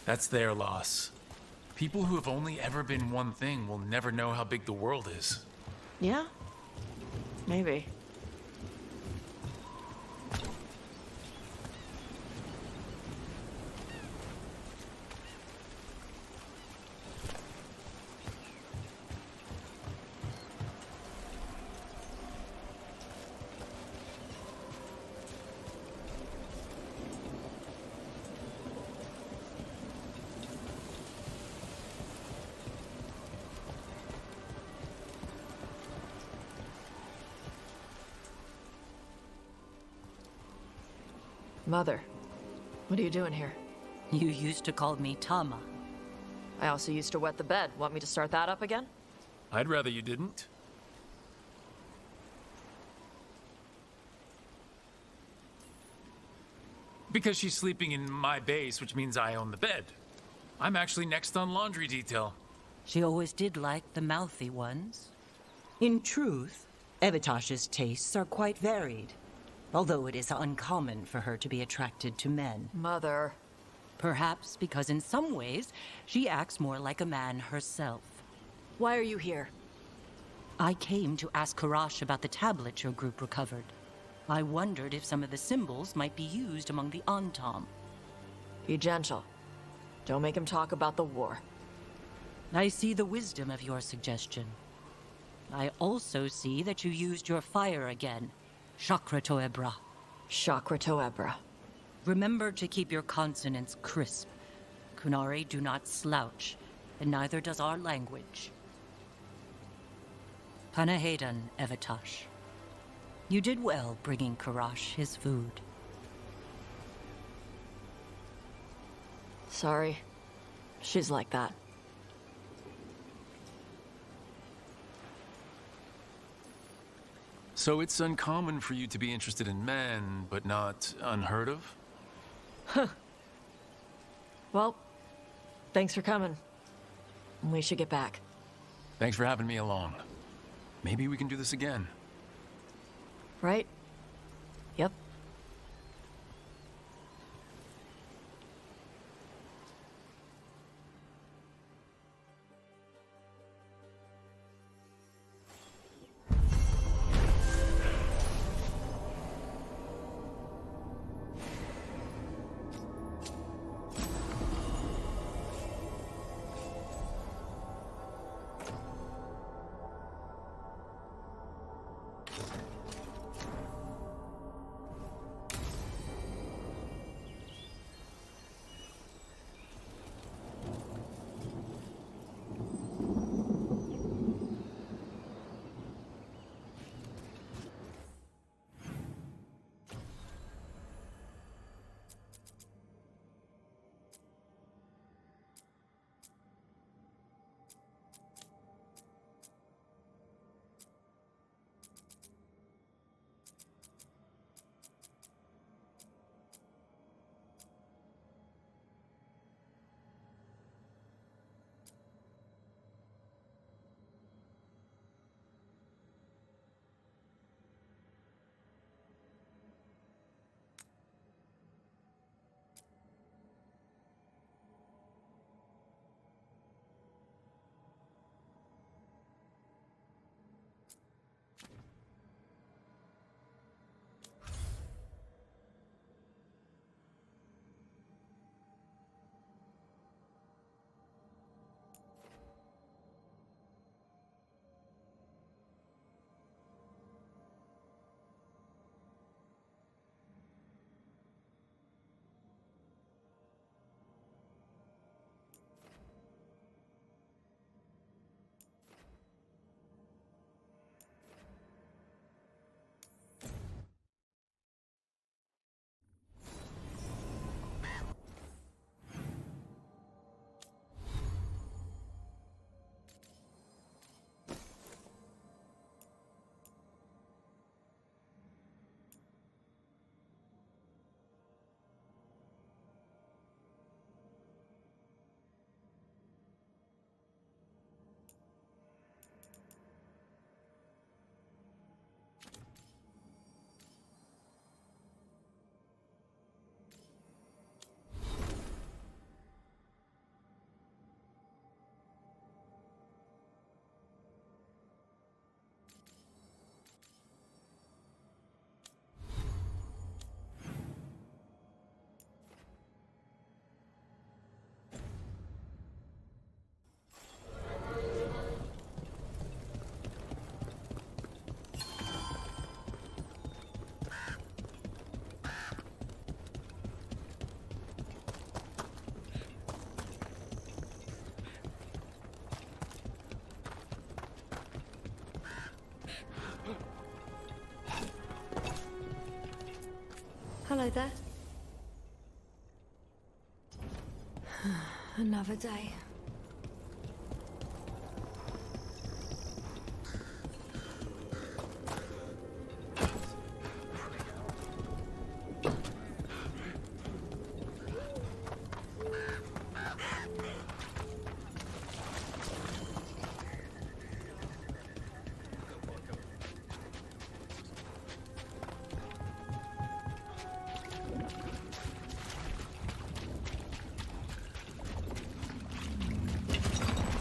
That's their loss. People who have only ever been one thing will never know how big the world is. Yeah? Maybe. Mother, what are you doing here? You used to call me Tama. I also used to wet the bed. Want me to start that up again? I'd rather you didn't. Because she's sleeping in my base, which means I own the bed. I'm actually next on laundry detail. She always did like the mouthy ones. In truth, Evitash's tastes are quite varied. Although it is uncommon for her to be attracted to men. Mother. Perhaps because in some ways, she acts more like a man herself. Why are you here? I came to ask Karash about the tablet your group recovered. I wondered if some of the symbols might be used among the Antam. Be gentle. Don't make him talk about the war. I see the wisdom of your suggestion. I also see that you used your fire again. Chakra Toebra. Chakra Toebra. Remember to keep your consonants crisp. Kunari do not slouch, and neither does our language. Panahedan, Evatash. You did well bringing Karash his food. Sorry. She's like that. So it's uncommon for you to be interested in men, but not unheard of? Huh. Well, thanks for coming. We should get back. Thanks for having me along. Maybe we can do this again. Right? Yep. Hello there. Another day.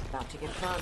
About to get fun.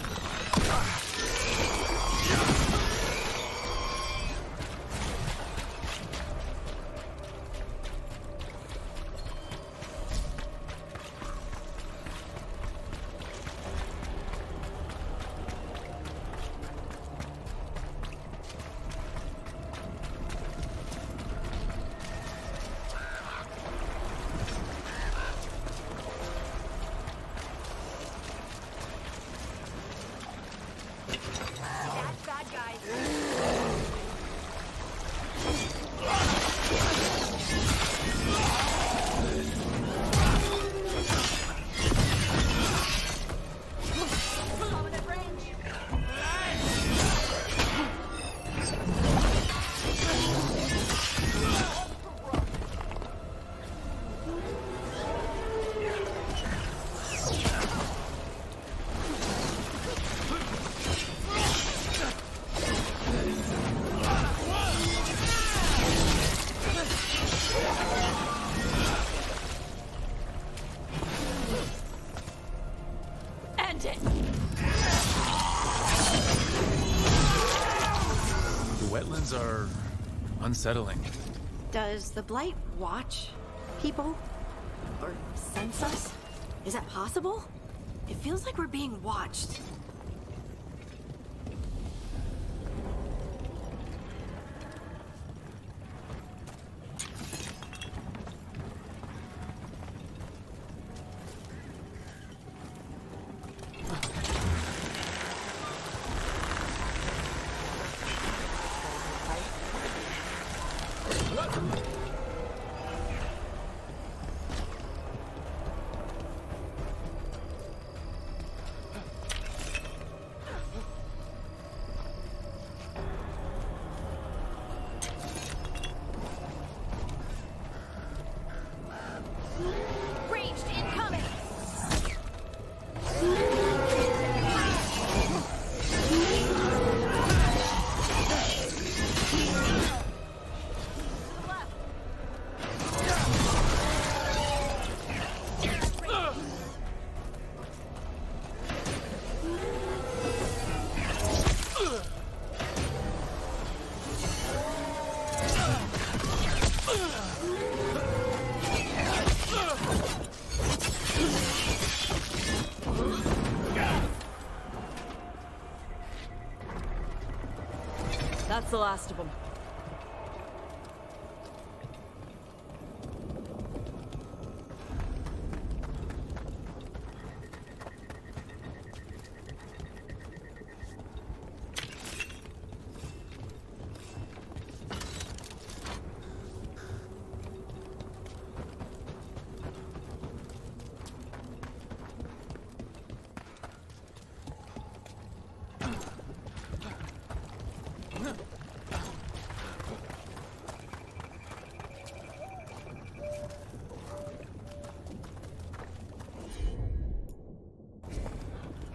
Are unsettling. Does the Blight watch people? Or sense us? Is that possible? It feels like we're being watched. Ranged incoming! That's the last of them.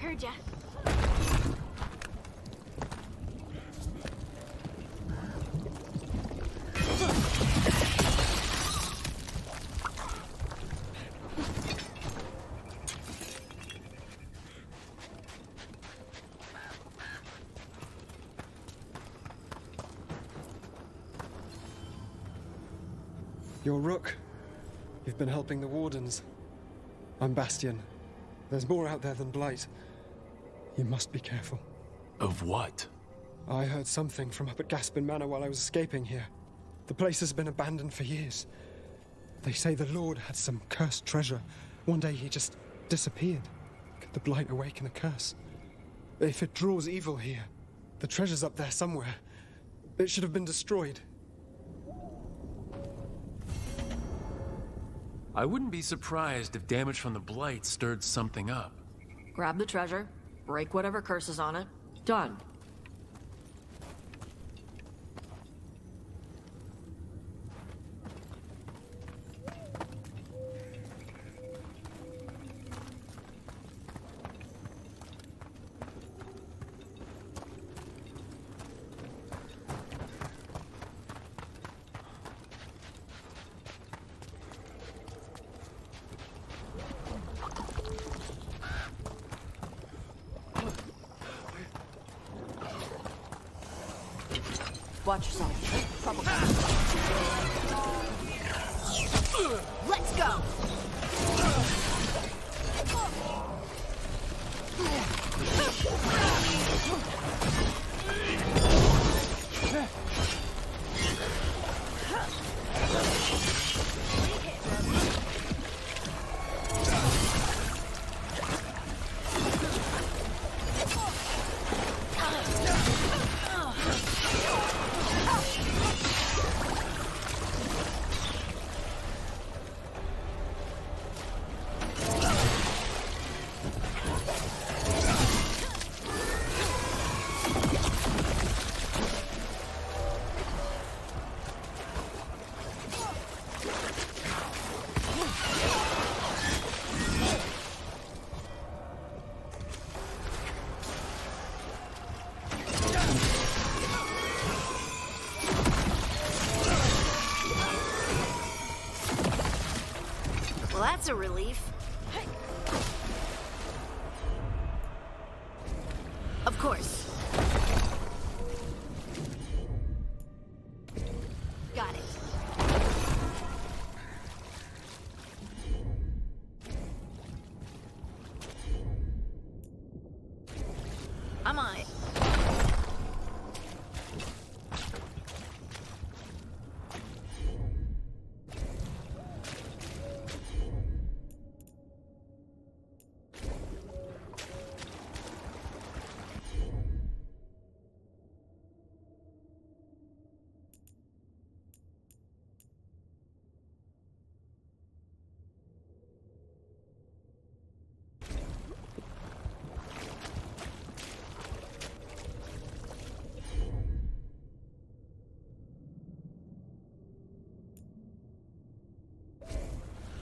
Heard ya. You're Rook. You've been helping the Wardens. I'm Bastion. There's more out there than Blight. You must be careful. Of what? I heard something from up at Gaspin Manor while I was escaping here. The place has been abandoned for years. They say the Lord had some cursed treasure. One day he just disappeared. Could the Blight awaken the curse? If it draws evil here, the treasure's up there somewhere. It should have been destroyed. I wouldn't be surprised if damage from the blight stirred something up. Grab the treasure, break whatever curse is on it. Done. Watch yourself. Trouble coming. Let's go! Well, that's a relief. Of course. Got it. I'm on it.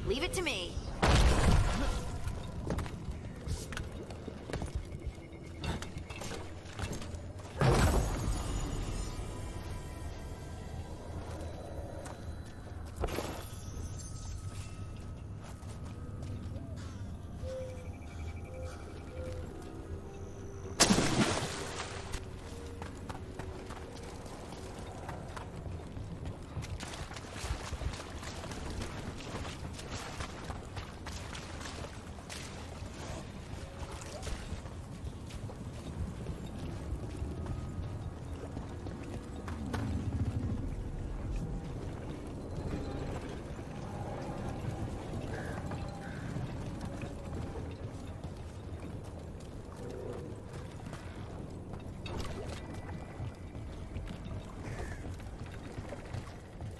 Leave it to me.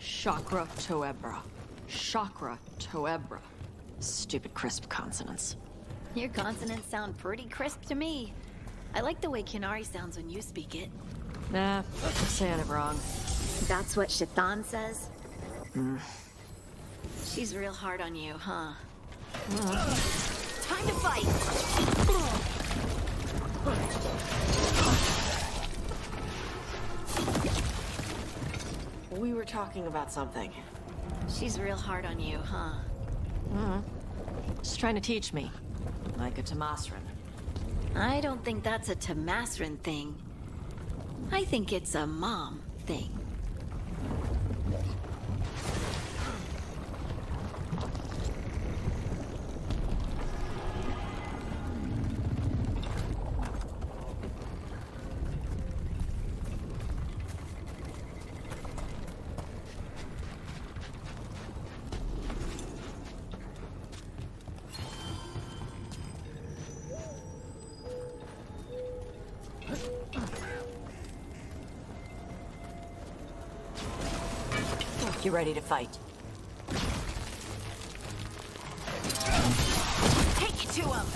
Chakra Toebra. Chakra Toebra. Stupid crisp consonants. Your consonants sound pretty crisp to me. I like the way Kinari sounds when you speak it. Nah, I'm saying it wrong. That's what Shaitan says? Mm. She's real hard on you, huh? Time to fight! We were talking about something. She's real hard on you, huh? She's trying to teach me. Like a Tamasran. I don't think that's a Tamasran thing. I think it's a mom thing. You ready to fight? to him!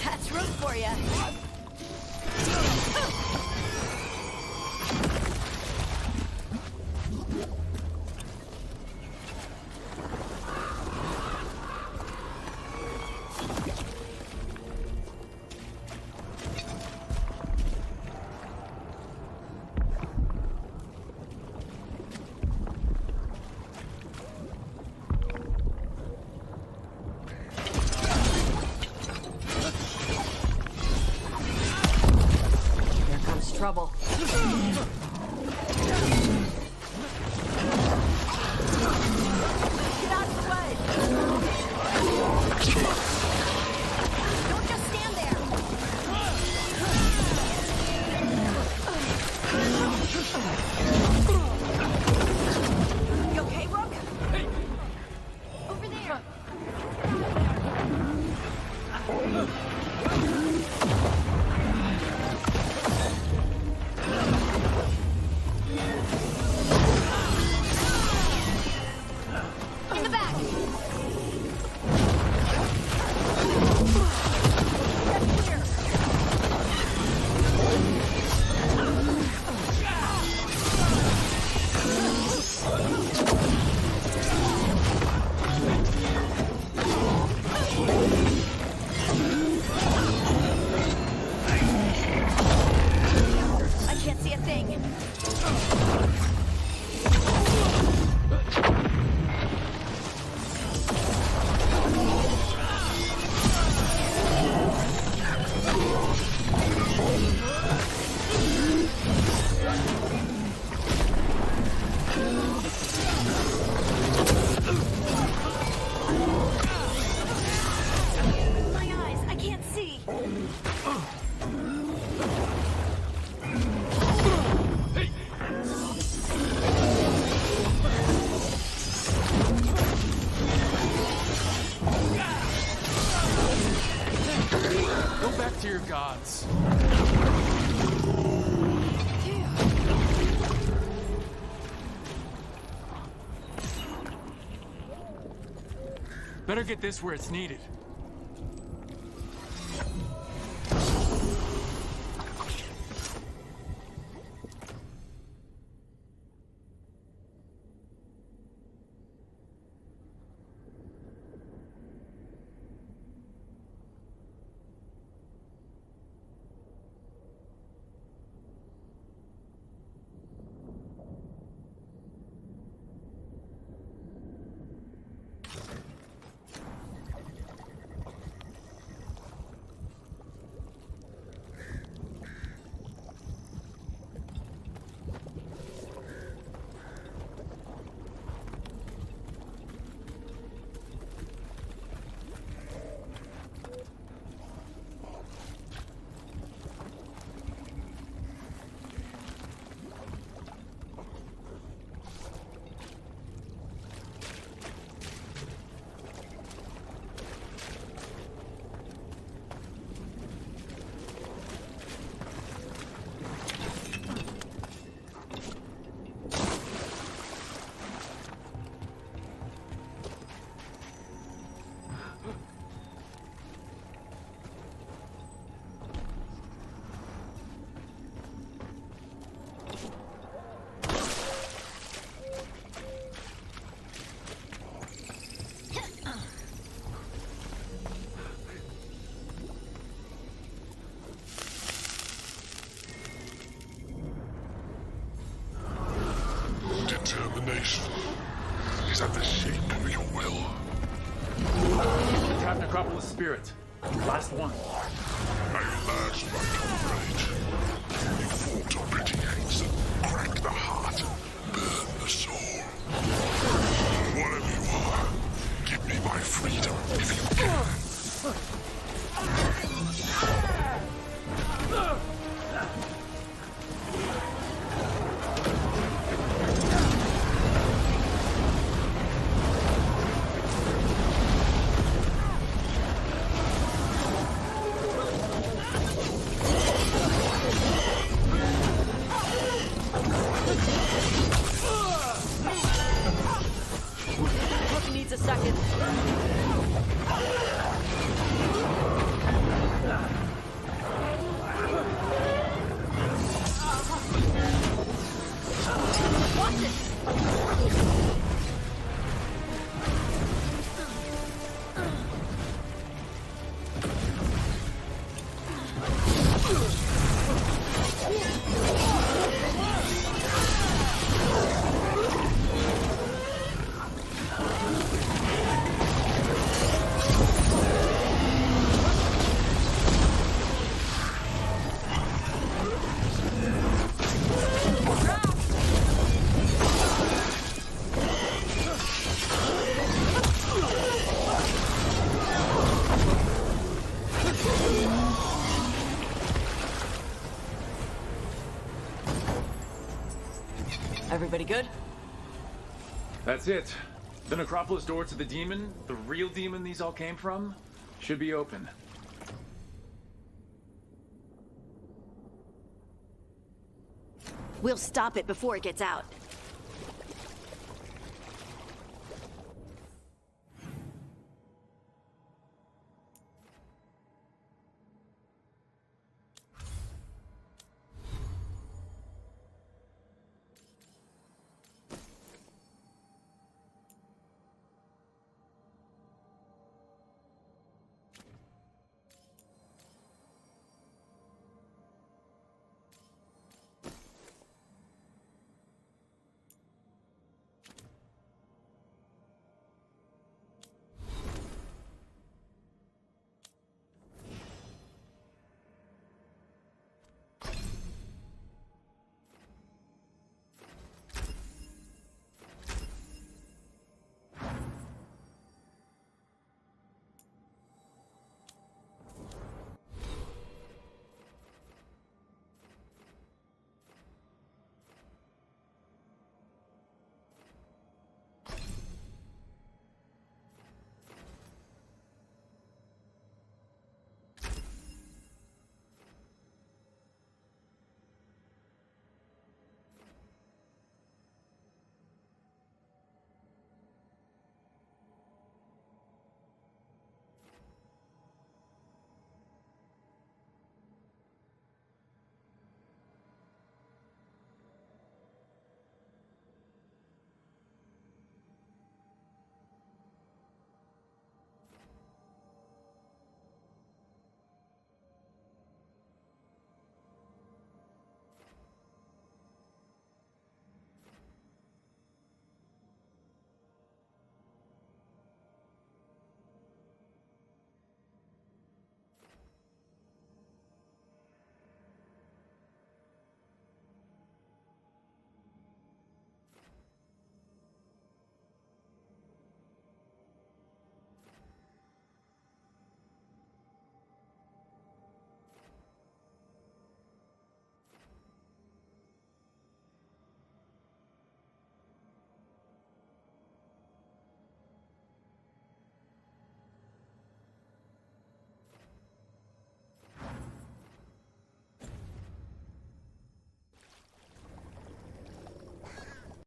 That's room for you. Trouble. Get out of the way! Don't just stand there! You okay, Rook? Hey. Over there! In the back! I can't see a thing. My eyes, I can't see. Go back to your gods. Better get this where it's needed. Determination is at the shape of your will. Tap Necropolis Spirit. Last one. At last, my comrade. You fought on pretty hates, cracked the heart, burn the soul. Whatever you are, give me my freedom if you can. Everybody good? That's it. The necropolis door to the demon, the real demon these all came from, should be open. We'll stop it before it gets out.